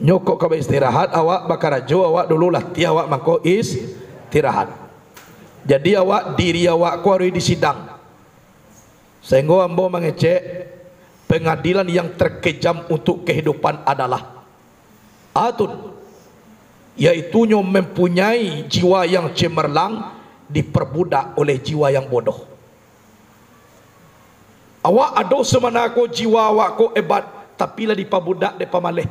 Nyokok kau istirahat awak bakarajo awak dulu latih awak mangko istirahat. Jadi awak diri awak ku harus disidang. Sehingga ambo mengecek pengadilan yang terkejam untuk kehidupan adalah atun, yaitu mempunyai jiwa yang cemerlang diperbudak oleh jiwa yang bodoh. Awak ada semana ko jiwa awak ko hebat, tapi lah diperbudak depa malih.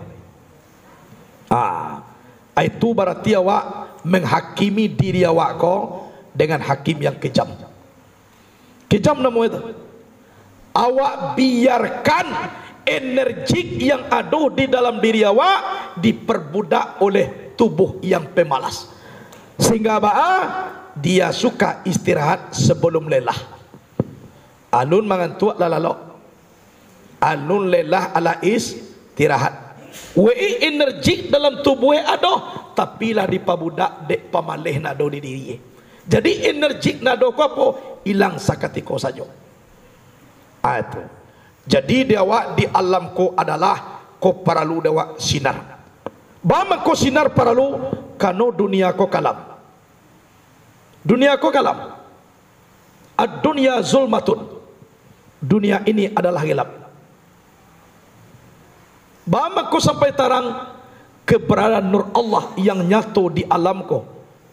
Itu berarti awak menghakimi diri awak ko dengan hakim yang kejam. Kejam nama itu. Awak biarkan energi yang ada di dalam diri awak diperbudak oleh tubuh yang pemalas, sehingga dia suka istirahat sebelum lelah. Alun mangantuak lalalo, alun lelah ala istirahat. Energi dalam tubuh ada, tapi lah dipabudak dek pamalih nado di diri. Jadi energi nado ko apa hilang sakatiko saja. Itu. Jadi dia awak di alam ko adalah ko paralu dewa sinar. Bama ko sinar paralu kano dunia ko kalam. Dunia ko kalam. Ad-dunya zulmatun. Dunia ini adalah gelap. Bama ko sampai tarang keberadaan nur Allah yang nyatu di alam ko.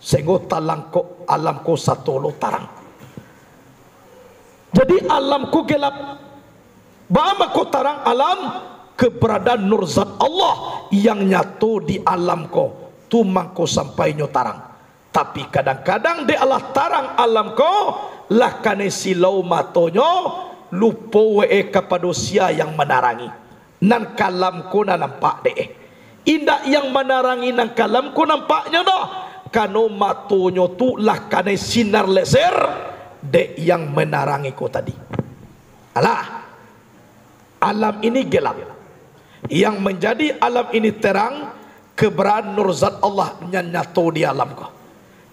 Sehingga talang ko alam ko satu lo tarang. Jadi alamku gelap. Bama ko tarang alam keberadaan nur zat Allah yang nyatu di alamku. Tu mangko sampai nyo tarang. Tapi kadang-kadang de Allah tarang alamku lah kane silau matonyo lupo we kapadosia yang menarangi. Nan kalamku na nampak de. Indak yang menarangi nan kalamku nampaknya dah. Kano matonyo tu lah kane sinar leser dek yang menarangi ko tadi. Alah, alam ini gelap. Yang menjadi alam ini terang keberadaan nur zat Allah yang nyatu di alam ko.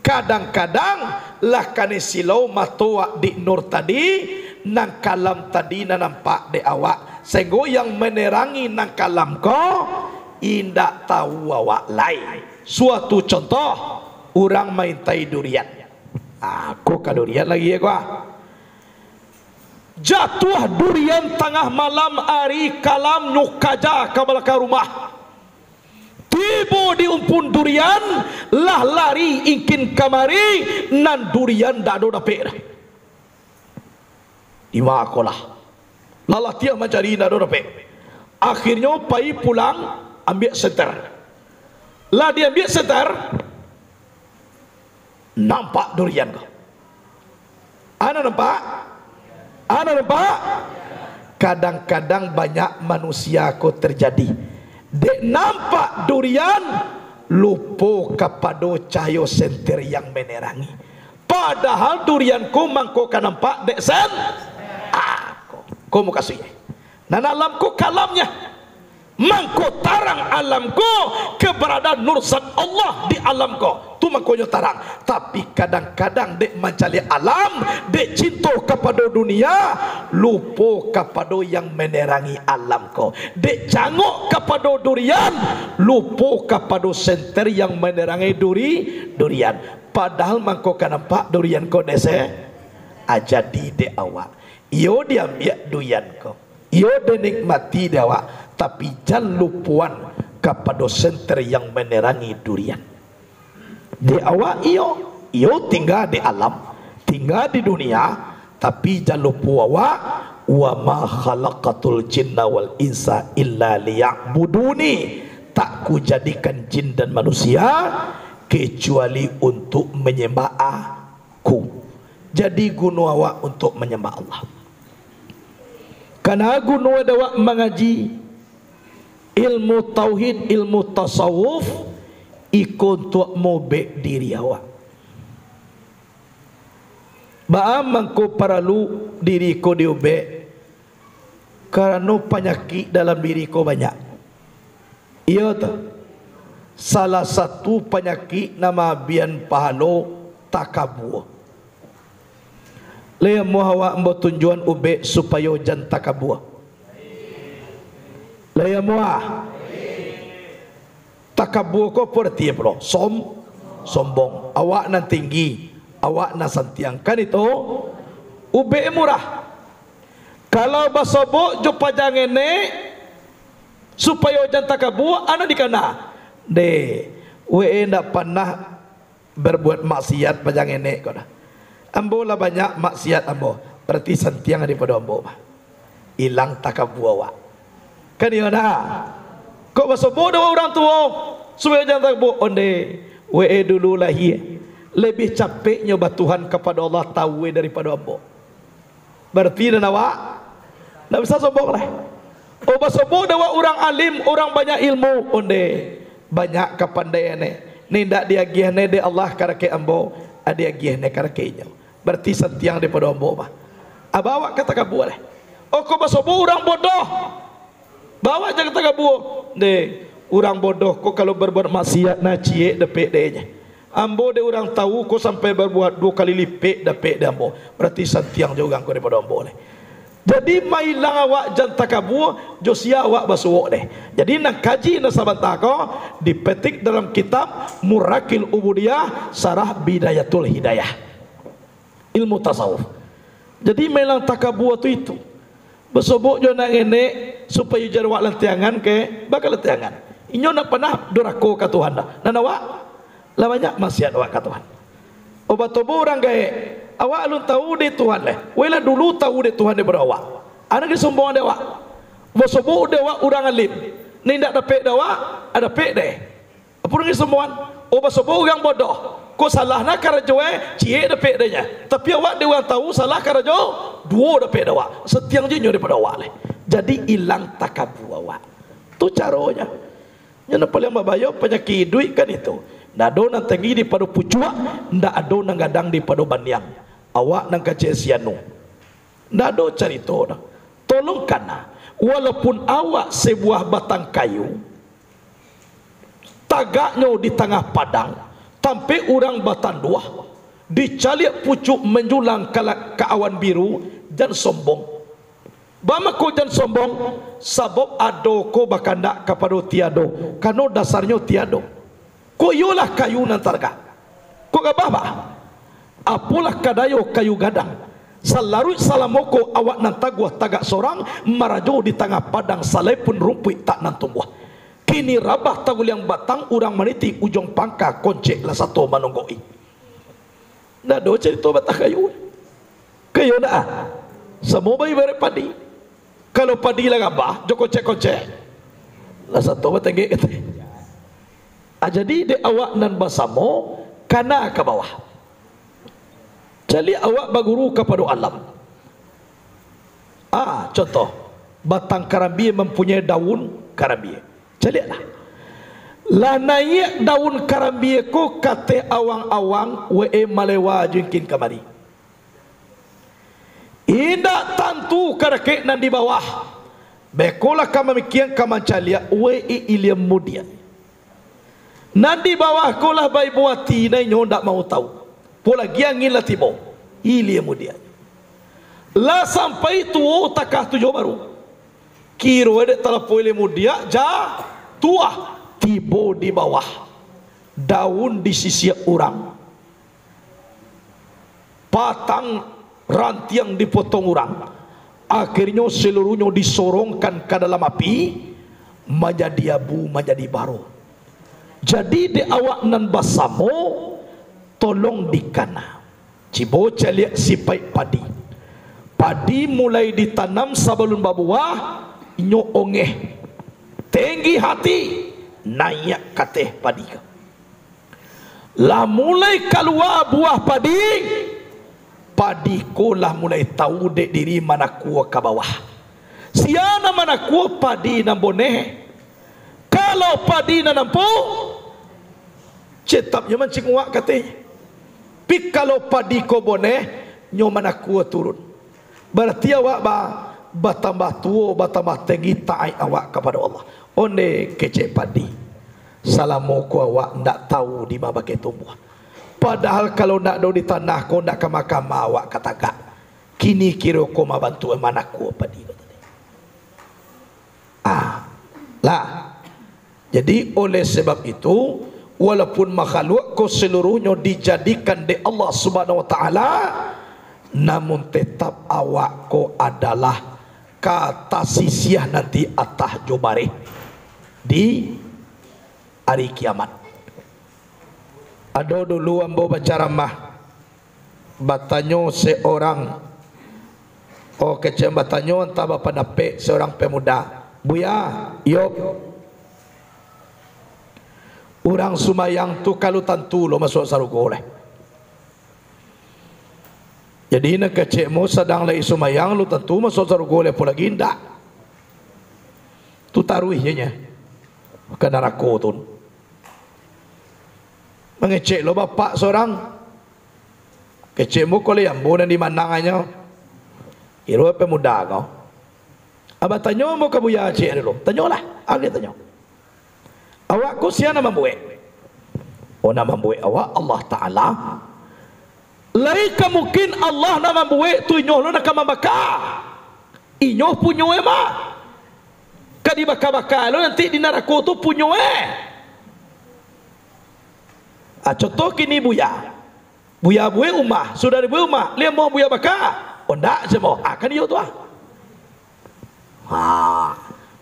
Kadang-kadang lah kane silau matoa di nur tadi nang kalam tadi na nampak de awak. Sehingga yang menerangi nang kalam ko indak tahu awak lain. Suatu contoh, orang main tai durian. Aku ka durian lagi ya gua. Jatuh durian tengah malam hari kalam nyukaja ke belakang rumah. Tiba di umpun durian lah lari ingkin kamari nan durian dak ada dapet. Di makolah. Lalah tiap mencari dak ada dapet. Akhirnya pai pulang ambil seter. Lah dia ambil seter. Nampak durian kau. Ana nampak? Ana nampak? Kadang-kadang banyak manusia kau terjadi. Dek nampak durian lupa kepada cahaya senter yang menerangi. Padahal durian kau mangko kan nampak dek sen. Kau mau kasih. Nan alamku kalamnya. Mangko tarang alamku keberadaan nur zat Allah di alamku. Tu mangko tarang. Tapi kadang-kadang dek mencari alam, dek cinta kepada dunia, lupa kepada yang menerangi alamku. Dek cangok kepada durian, lupa kepada senter yang menerangi durian. Padahal mangko kan nampak durian ko dese jadi dek awak. Yo diambil durian ko. Yo dinikmati dek awak. Tapi jangan lupuan kepada senter yang menerangi durian. Di awak iyo tinggal di alam, tinggal di dunia, tapi jangan lupa awak wa ma khalaqatul jinna wal insa illa liya'buduni. Tak ku jadikan jin dan manusia kecuali untuk menyembah aku. Jadi guna awak untuk menyembah Allah. Karena guna awak mengaji ilmu tauhid, ilmu tasawuf, ikon tua mobe diri awak. Baam ko paralu diri ko diube karena penyakit dalam diri ko banyak. Iya tu. Salah satu penyakit nama bian pahalo takabur. Lea muhawa ambo tunjuan ube supaya jan takabur. Lea muah. Takabur ko perti bro. Sombong. Awak nan tinggi, awak nan santiang. Kan itu ube murah. Kalau basobo jo pajangene supaya jan takabur ana dikana. De, we ndak pernah berbuat maksiat pajangene ko dah. Ambo lah banyak maksiat ambo. Berarti santiang daripada ambo. Hilang takabur awak. Kan iya dah. Kok basobo dah orang tua supaya jan takabur onde. We dulu lahir lebih capek nyoba Tuhan kepada Allah tahu daripada ambo. Berarti dan awak ndak bisa sombong lah. Oh basobo dah orang alim, orang banyak ilmu onde. Banyak kepandaian ni ndak diagiahne de Allah karake ambo, ada agiahne karakenya. Berarti santiang daripada ambo bah. Abawa kata kabur. Oh kau basobo orang bodoh. Bawa jangan kata kabur. De orang bodoh kau kalau berbuat maksiat na cie depek denya. Ambo de orang tahu kau sampai berbuat 2 kali lipat depek de ambo. Berarti santiang juga kau daripada ambo. Jadi mailang awak jan takabur josia awak basuwok deh. Jadi nak kaji na sabanta ko dipetik dalam kitab Murakil Ubudiyah Sarah Bidayatul Hidayah. Ilmu tasawuf. Jadi mailang takabur itu. Basobok jo nak ngene supaya jarwak lentiangan ke bakal lentiangan. Inyo nak pernah dorako ka Tuhan dah. Dan awak lah banyak maksiat awak ka Tuhan. Obat tobo orang gae awak alun tahu de Tuhan leh. Wela dulu tahu de Tuhan daripada awak. Ada kesombongan de awak. Bosobo de awak orang alim. Ni ndak dapat de awak, ada pek deh. Apa orang kesombongan? Oh bosobo orang bodoh. Ko salah nak karajo cie dapat denya. Tapi awak de orang tahu salah karajo dua dapat de awak. Setiang je nyo daripada awak leh. Jadi hilang takabur awak. Tu caranya. Yang paling membayo penyakit duit kan itu. Ndak ada nang tinggi daripada pucuak, ndak ada nang gadang daripada baniang. Awak nang kace sianu. Ndak ada cerita dah. Tolongkanlah. Walaupun awak sebuah batang kayu, tagaknya di tengah padang, sampai orang batang dua, dicaliak pucuk menjulang ke awan biru dan sombong. Bama ko dan sombong, sabab ado ko bakandak kepada tiado, karena dasarnya tiado. Ko yolah kayu nantarga. Ko gababa. Apulah kadayo kayu gadang. Salaru salamoko awak nantaguah tagak sorang marajo di tengah padang salai pun rumput tak nantumbuah. Kini rabah tagul yang batang urang meniti ujung pangka koncek lah satu manonggoi. Nah do cerita batang kayu. Kayu dah. Semua bayi bare padi. Kalau padi lah gabah joko koncek lah satu batang kata. Jadi de awak nan basamo kana ke bawah. Jadi awak baguru kepada alam. Contoh batang karambie mempunyai daun karambie. Jadi lah naik daun karambie ko kate awang-awang we malewa jengkin kamari. Indak tantu karake nan di bawah. Bekola kamamikian kamancalia we ilia mudia. Nan di bawah kolah bai buati na nyo ndak mau tahu. Pola giangin lah tibo. Ilia mudia. Lah sampai tuo takah tujuh baru. Kiro ada telapoi mudia ja tua tibo di bawah. Daun di sisi orang. Patang rantiang dipotong orang. Akhirnya seluruhnya disorongkan ke dalam api. Menjadi abu, menjadi baru. Jadi di awak nan basamo tolong dikana. Cibo caliak sipai padi. Padi mulai ditanam sebelum berbuah, inyo ongeh. Tinggi hati naik kateh padi. Lah mulai keluar buah padi, padi ko lah mulai tahu dek diri mana kuah ke bawah. Siana mana kuah padi nan boneh. Kalau padi nan nampu, Cetap nyo mancing uak katanya. Pi kalau padi ko boneh nyo mana kuat turun. Berarti awak batambah tua, batambah tinggi taat awak kepada Allah. Onde kecek padi. Salamu ku awak ndak tahu di mana bagai tumbuh. Padahal kalau nak do di tanah ko ndak kemakam awak katakan. Kini kira ko mabantu mana ku padi. Lah. Jadi oleh sebab itu, walaupun makhluk ko seluruhnya dijadikan di Allah Subhanahu wa taala, namun tetap awak ko adalah kata sisiah nanti atah jobare di hari kiamat. Ada dulu ambo baca ramah batanyo seorang kecem batanyo entah bapa dape seorang pemuda. Buya, yop. Orang sumayang tu kalau tantu lo masuk sarugo oleh. Jadi nak kecek mo sedang lagi sumayang lo tentu masuk sarugo oleh pula ginda. Tu taruhnya ke neraka tu. Mengecek lo bapak seorang. Kecek mo kalau yang bona di mandangannya. Iro pemuda kau. Abah tanya mo kabuya cek dulu. Tanyalah, agak tanya. Awak ku siapa nama buat? Oh nama buat awak Allah Taala. Lain mungkin Allah nama buat tu inyoh lo nak mabaka. Inyoh punyo ema. Kadi baka-baka lo nanti di neraka tu punyo contoh kini buya. Buya umah, sudah di umah, dia mau buya baka. Oh ndak je mau. Kan dia tu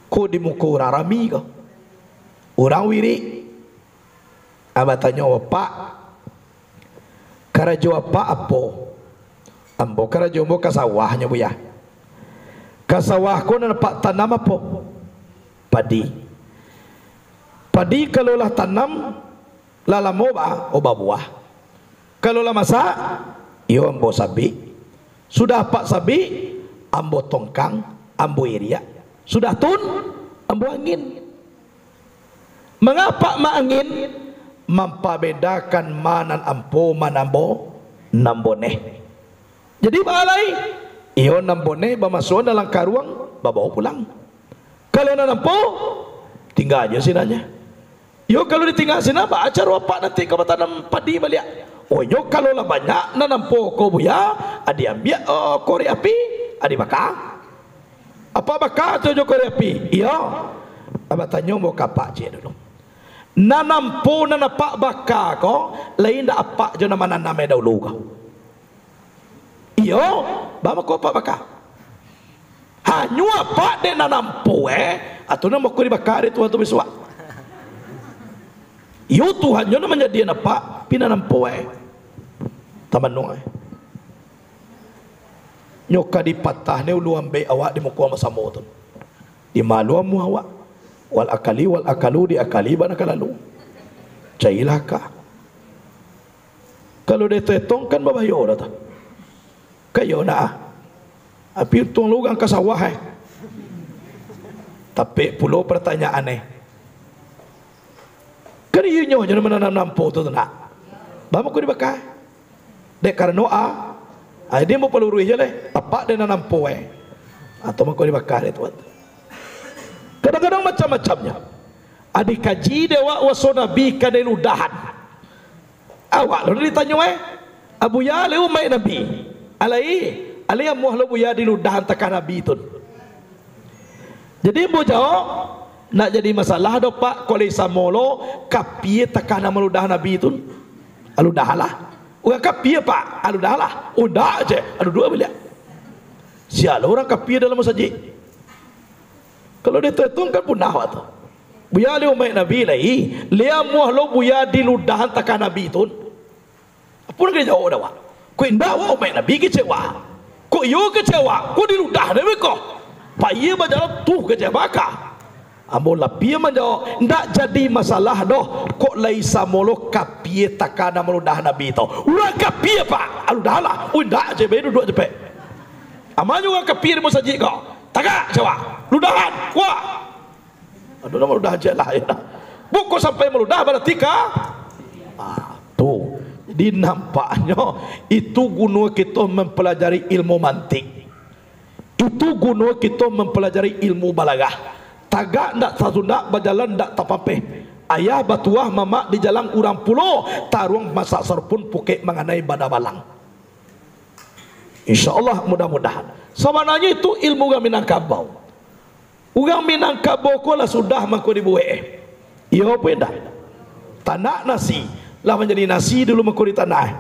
ko di muka orang rami kau. Orang wiri. Abah tanya pak. Karajo apa? Ambo karajo mo kasawahnya buya. Kasawah ko na nampak tanam apa? Padi. Padi kalau lah tanam lalamo ba oba buah. Kalau lah masak yo ambo sabi. Sudah pak sabi ambo tongkang, ambo iria. Sudah tun ambo angin. Mengapa angin mempebedakan manan ampo manambo nambone. Jadi balai iyo nambone bamasuan dalam karuang babawa pulang. Kalau nampo tinggal aja sinanya. Yo kalau ditinggal sina baca apa nanti kau tanam padi balik. Oh yo kalau lah banyak nampo kau buya adi ambil korek api adi bakar. Apa bakar tu jo korek api? Iyo. Abah tanya mau kapak je dulu. Nanampo nanapak bakar ko lain dak apa je nama nanam dahulu kau. Iyo, bama ko apa bakar. Hanyu apa de nanampo atau nama ko dibakar itu atau besok. Iyo Tuhan yo namanya dia napa pinanampo taman no nyoka dipatah ne ulu ambe awak di muka masamo tu. Di malu amu awak. Wal akalu di akali bana kalalu. Cailaka. Kalau dia tetong kan babayo dah tu. Kayo na. Api tong lugang kasawah Tapi pulau pertanyaan Kan iyo nyo jangan menanam tu nak. Bama ko dibakar. Dek karena dia mau peluru je leh. Tapak dia nanam atau mau ko dibakar itu. Kadang-kadang macam-macamnya. Adik kaji dewa waso nabi kadai ludahan. Awak lalu ditanya Abu ya leu mai nabi. Alai amuh lo buya di ludahan takkan nabi itu. Jadi bu jawab nak jadi masalah do pak kolei samolo kapie takkan nama ludahan nabi itu. Aludahalah. Orang kapie pak aludahalah. Udah aja. Aduh dua bila. Sial orang kapie dalam masjid. Kalau dia tertung kan punah waktu. Buya dia umat Nabi lagi. Dia muah lo buya di ludahan takkan Nabi itu. Apa nak dia jawab dah wak? Kau indah wak umat Nabi kecewa. Kau iyo kecewa. Kau di ludahan Nabi kau. Pak iya berjalan tuh kecewa kah? Ambo lapia menjawab. Ndak jadi masalah doh. Kau laisa molo kapie takkan nama ludahan Nabi itu. Orang kapie pak. Ludahan lah. Ndak je bedu duduk cepet. Amannya orang kapie di masjid kau. Tagak jawab. Ludahan. Wah. Aduh nama ludahan je lah. Buku sampai meludah berarti Tu dinampaknya itu guna kita mempelajari ilmu mantik. Itu guna kita mempelajari ilmu balagah. Tagak ndak satu ndak berjalan ndak tapapeh. Ayah batuah mama di jalan urang pulau tarung masak serpun pukek mengenai bada balang. InsyaAllah mudah-mudahan. Sebenarnya itu ilmu orang Minangkabau. Orang Minangkabau ko lah sudah mangko dibuat. Iya apa dah? Tanah nasi lah menjadi nasi dulu mangko di tanah.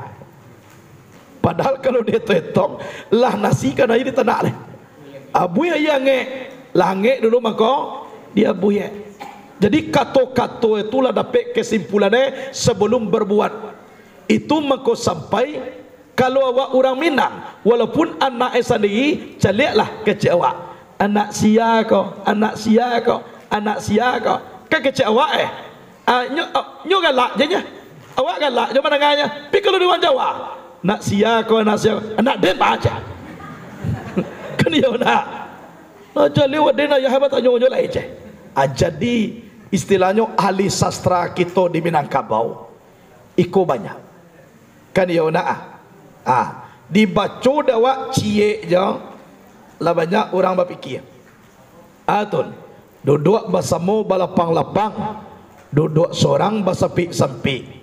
Padahal kalau dia tetong lah nasi kan aja di tanah leh. Abu ya nge lange dulu mangko dia buye. Jadi kato-kato itulah dapat kesimpulannya sebelum berbuat. Itu mangko sampai kalau awak orang Minang, walaupun anak sendiri, caliaklah kecik awak. Anak sia kau, anak sia kau, anak sia kau. Kan kecik awak nyo galak je nya. Awak galak je pandangannya. Tapi kalau di orang Jawa, nak sia kau, anak sia, anak den aja. Kan dia nak. Nah, jadi wadena ya hebat nyo lain je. Jadi istilahnya ahli sastra kita di Minangkabau, iko banyak. Kan dia nak. Dibaca dawak cie je lah banyak orang berfikir. Atun duduk bersama balapang-lapang, duduk seorang bersempik-sempik.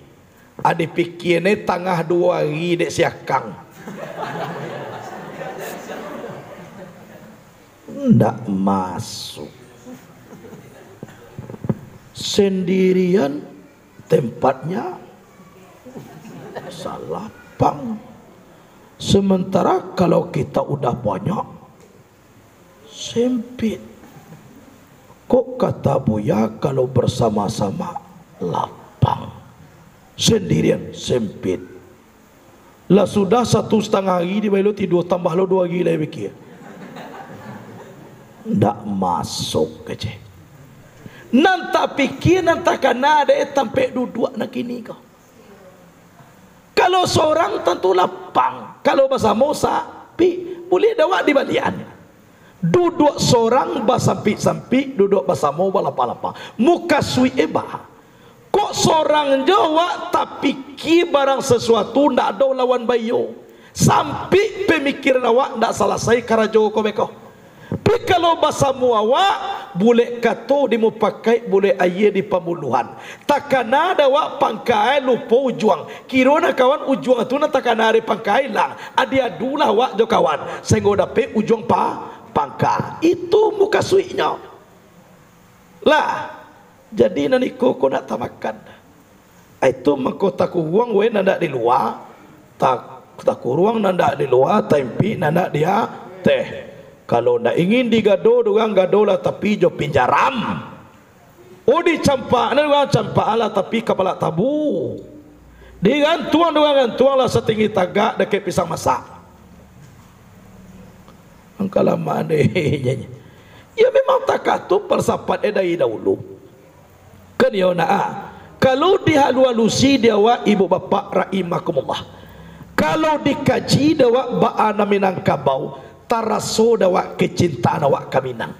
Adi fikir ni tengah 2 hari dek siakang. Ndak masuk. Sendirian tempatnya salapang. Sementara kalau kita udah banyak sempit. Kok kata Buya kalau bersama-sama lapang, sendirian sempit. Lah sudah 1,5 hari di bailo tidur tambah lo 2 hari lagi fikir. Ndak masuk aja. Nanta pikir nanta kana ada sampai duduk nak kini kau. Kalau seorang tentu lapang. Kalau bersama sapi boleh dawak di balian. Duduk seorang bersampik-sampik, duduk bersama balapang-lapang. Muka sui ebah. Kok seorang jawab tak fikir barang sesuatu ndak ada lawan bayo. Sampai pemikiran awak ndak selesai karajo ko beko. Tapi kalau bersama awak boleh kata di pakai boleh aye di pembunuhan. Takana ada wak pangkai lupa ujuang. Kirona kawan ujuang itu na takana ada pangkai lang. Adia dulah wak jo kawan. Sehingga dapat ujuang pangkai. Itu muka suinya. Lah. Jadi nani koko nak tamakan. Itu mahkota kuruang we nanda di luar. Tak kuruang nanda di luar. Tempi nanda dia teh. Kalau nak ingin digado, orang gado lah tapi jo pinjaram. Oh dicampak, orang campak lah tapi kepala tabu. Digantuang lah setinggi tagak dekat pisang masak. Angkala mana ya memang tak tu persapat dari dahulu. Kan ya nak. Kalau dihalu-halusi dia wa ibu bapa rahimakumullah. Kalau dikaji dia wa ba'ana Minangkabau. Taraso dawak kecintaan awak kaminang.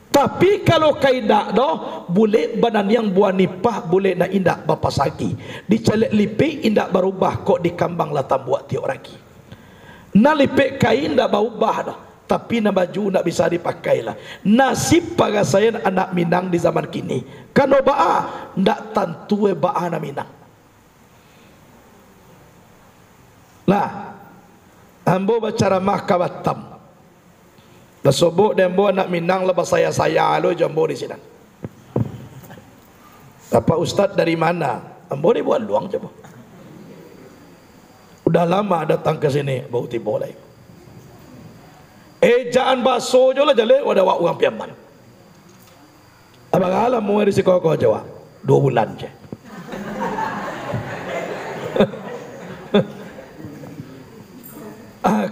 Tapi kalau kaidak doh boleh badan yang buah nipah boleh nak indak bapa sagi. Dicalek lipik indak berubah kok dikambang latam buat tiok lagi. Na lipik kain ndak berubah dah. Tapi na baju ndak bisa dipakai lah. Nasib pada saya anak Minang di zaman kini. Kano ba'a ndak tentu ba'a na Minang. Lah ambo bacara mah kawatam. Lasobok dembo anak Minang lepas saya lo jambo di sini. Apa ustaz dari mana? Ambo ni buat luang coba. Udah lama datang ke sini bau tiba lagi. Ejaan baso jo lah jale wada wak orang Piaman. Abang alam mau di kau Jawa 2 bulan je.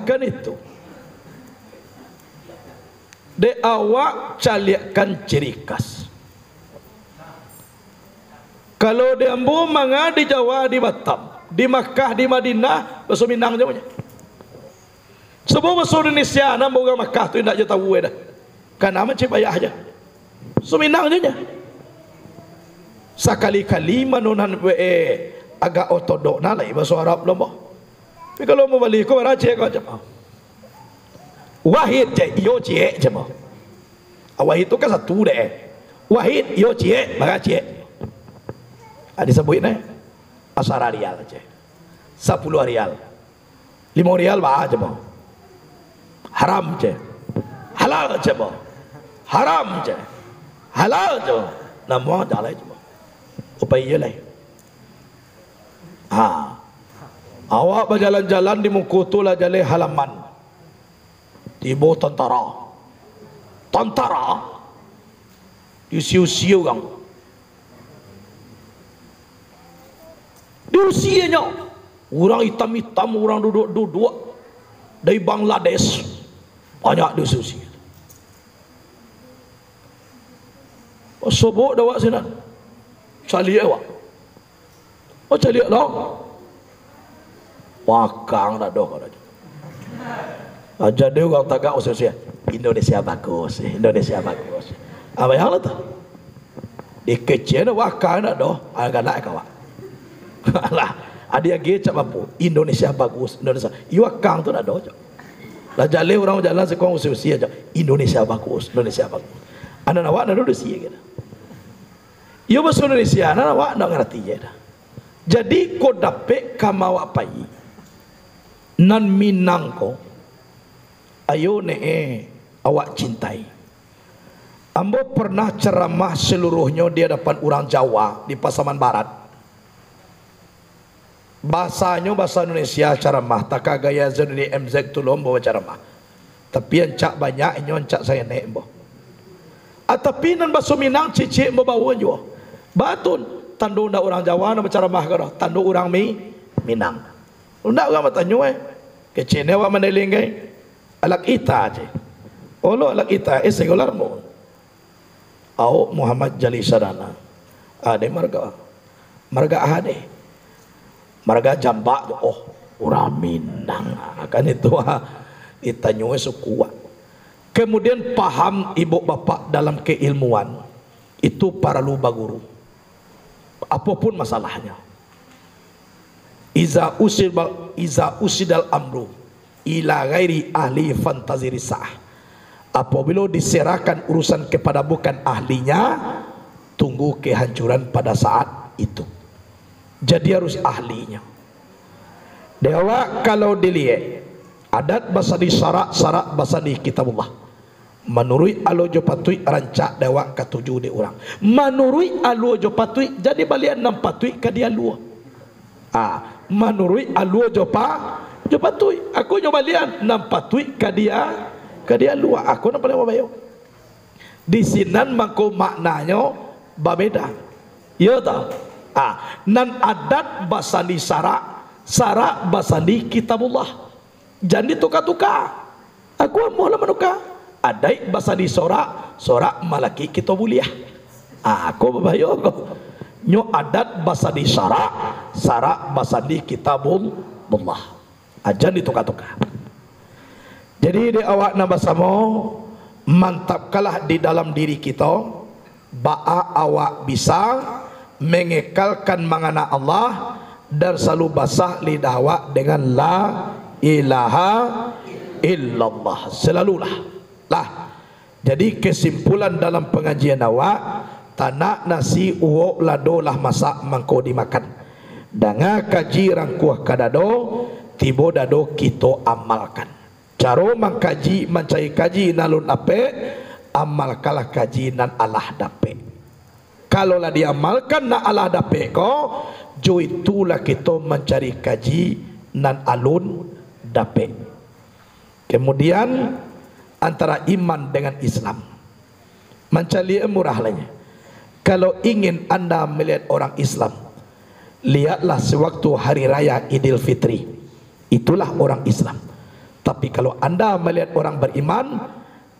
Kan itu de awak caliakan ciri khas. Kalau di ambo manga di Jawa di Batam, di Makkah di Madinah bahasa Minang je punya. Sebab bahasa Indonesia nama orang Makkah tu ndak je tahu dah. Kan nama cip ayah aja. So Minang je nya. Sakali-kali manonan agak ortodok nalai bahasa Arab lama. Tapi kalau mau balik kau Aceh kau cuma Wahid je, yo cie cuma. Wahid itu kan satu deh. Wahid yo cie, maka cie. Disebut ni asara rial je, 10 rial, 5 rial bah cuma. Haram je, halal cuma. Haram je, halal je. Nama jalan cuma. Upaya lain. Awak berjalan-jalan di Mukutulah jalan halaman. Tiba tentara disiu-siu orang, diusianya orang hitam-hitam, orang duduk-duduk dari Bangladesh, banyak disiu-siu. Sobok dah awak sini cari awak, cari lah wakang dah doh kau. Jadi orang tagak usia Indonesia bagus, Indonesia bagus. Apa yang tu? Di kecil wakang dah doh, agak nak kau. Alah, ada yang gecap apa? Indonesia bagus, Indonesia. Wakang tu dah doh. Lah jalan orang jalan sekarang usia je. Indonesia bagus, Indonesia bagus. Anak awak dah duduk sia kita. Ia bahasa Indonesia, anak awak nak ngerti je dah. Jadi kau dapat kamawak pai nan Minang ko. Ayo awak cintai. Ambo pernah ceramah seluruhnya di hadapan orang Jawa di Pasaman Barat. Bahasanya bahasa Indonesia ceramah, tak gaya Zuni MZ tu lom bawa ceramah. Tapi yang cak banyak, yang cak saya naik boh. Tapi nan bahasa Minang cicik membawa juga. Batun tandu ndak orang Jawa nak berceramah ke dah. Tandu orang Minang. Ndak orang bertanya kecil ni awak mendeling ke? Alak ita je. Olo alak ita sekolah mo. Au Muhammad Jali Sadana. Ade marga ade. Marga jambak orang Minang. Kan itu ditanya suku. Kemudian paham ibu bapa dalam keilmuan. Itu para luba guru. Apapun masalahnya. Iza usidal amru ila ghairi ahli fantaziri sah. Apabila diserahkan urusan kepada bukan ahlinya, tunggu kehancuran pada saat itu. Jadi harus ahlinya. Dewa kalau dilihat adat bahasa di syarak bahasa di kitabullah. Menurut alojo patui rancak dewa ketujuh di orang. Menurut alojo patui jadi balian enam patui ke dia luar. Menurut alojo patui aku nyoba lihat enam patui ke dia luar. Aku nak boleh bayo. Di sinan mangko maknanya berbeda. Ya tak? Nan adat bahasa di syarak bahasa di kitabullah. Jadi tukar-tukar. Aku mau lah menukar. Adai bahasa di sorak malaki kita buliah. Aku berbayo aku. Nyo adat bahasa di syarak bahasa di kitabullah. Ajan ditukar-tukar. Jadi di awak nama samo mantapkanlah di dalam diri kita ba'a awak bisa mengekalkan mangana Allah dan selalu basah lidah awak dengan la ilaha illallah. Selalulah. Jadi kesimpulan dalam pengajian awak, tanak nasi uok lado lah masak mangko dimakan. Danga kaji rangkuah kadado tibo dado kita amalkan. Caro mangkaji mencari kaji nalun ape, amalkalah kaji nan Allah dape. Kalau lah diamalkan na Allah dape ko, jo itulah kita mencari kaji nan alun dape. Kemudian antara iman dengan Islam mencari murah lainnya. Kalau ingin anda melihat orang Islam, lihatlah sewaktu hari raya Idul Fitri, itulah orang Islam. Tapi kalau anda melihat orang beriman,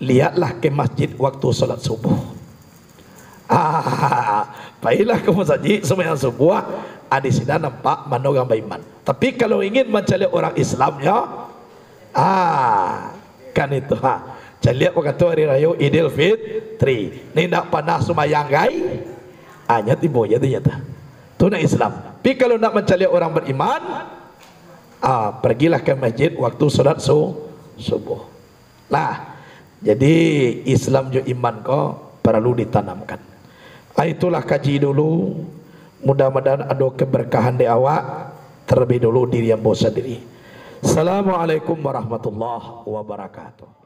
lihatlah ke masjid waktu solat subuh. Baiklah ke masjid sembahyang subuh, di sini nampak mana orang beriman. Tapi kalau ingin mencari orang Islam ya, kan itu jadi lihat waktu hari raya Idul Fitri ni nak panah sembahyang gai hanya tibo je tu nyata tu nak Islam Tapi kalau nak mencari orang beriman, pergilah ke masjid waktu solat subuh. Nah, jadi Islam jo iman kau perlu ditanamkan. Itulah kaji dulu. Mudah-mudahan ada keberkahan di awak. Terlebih dulu diri yang bosan diri. Assalamualaikum warahmatullahi wabarakatuh.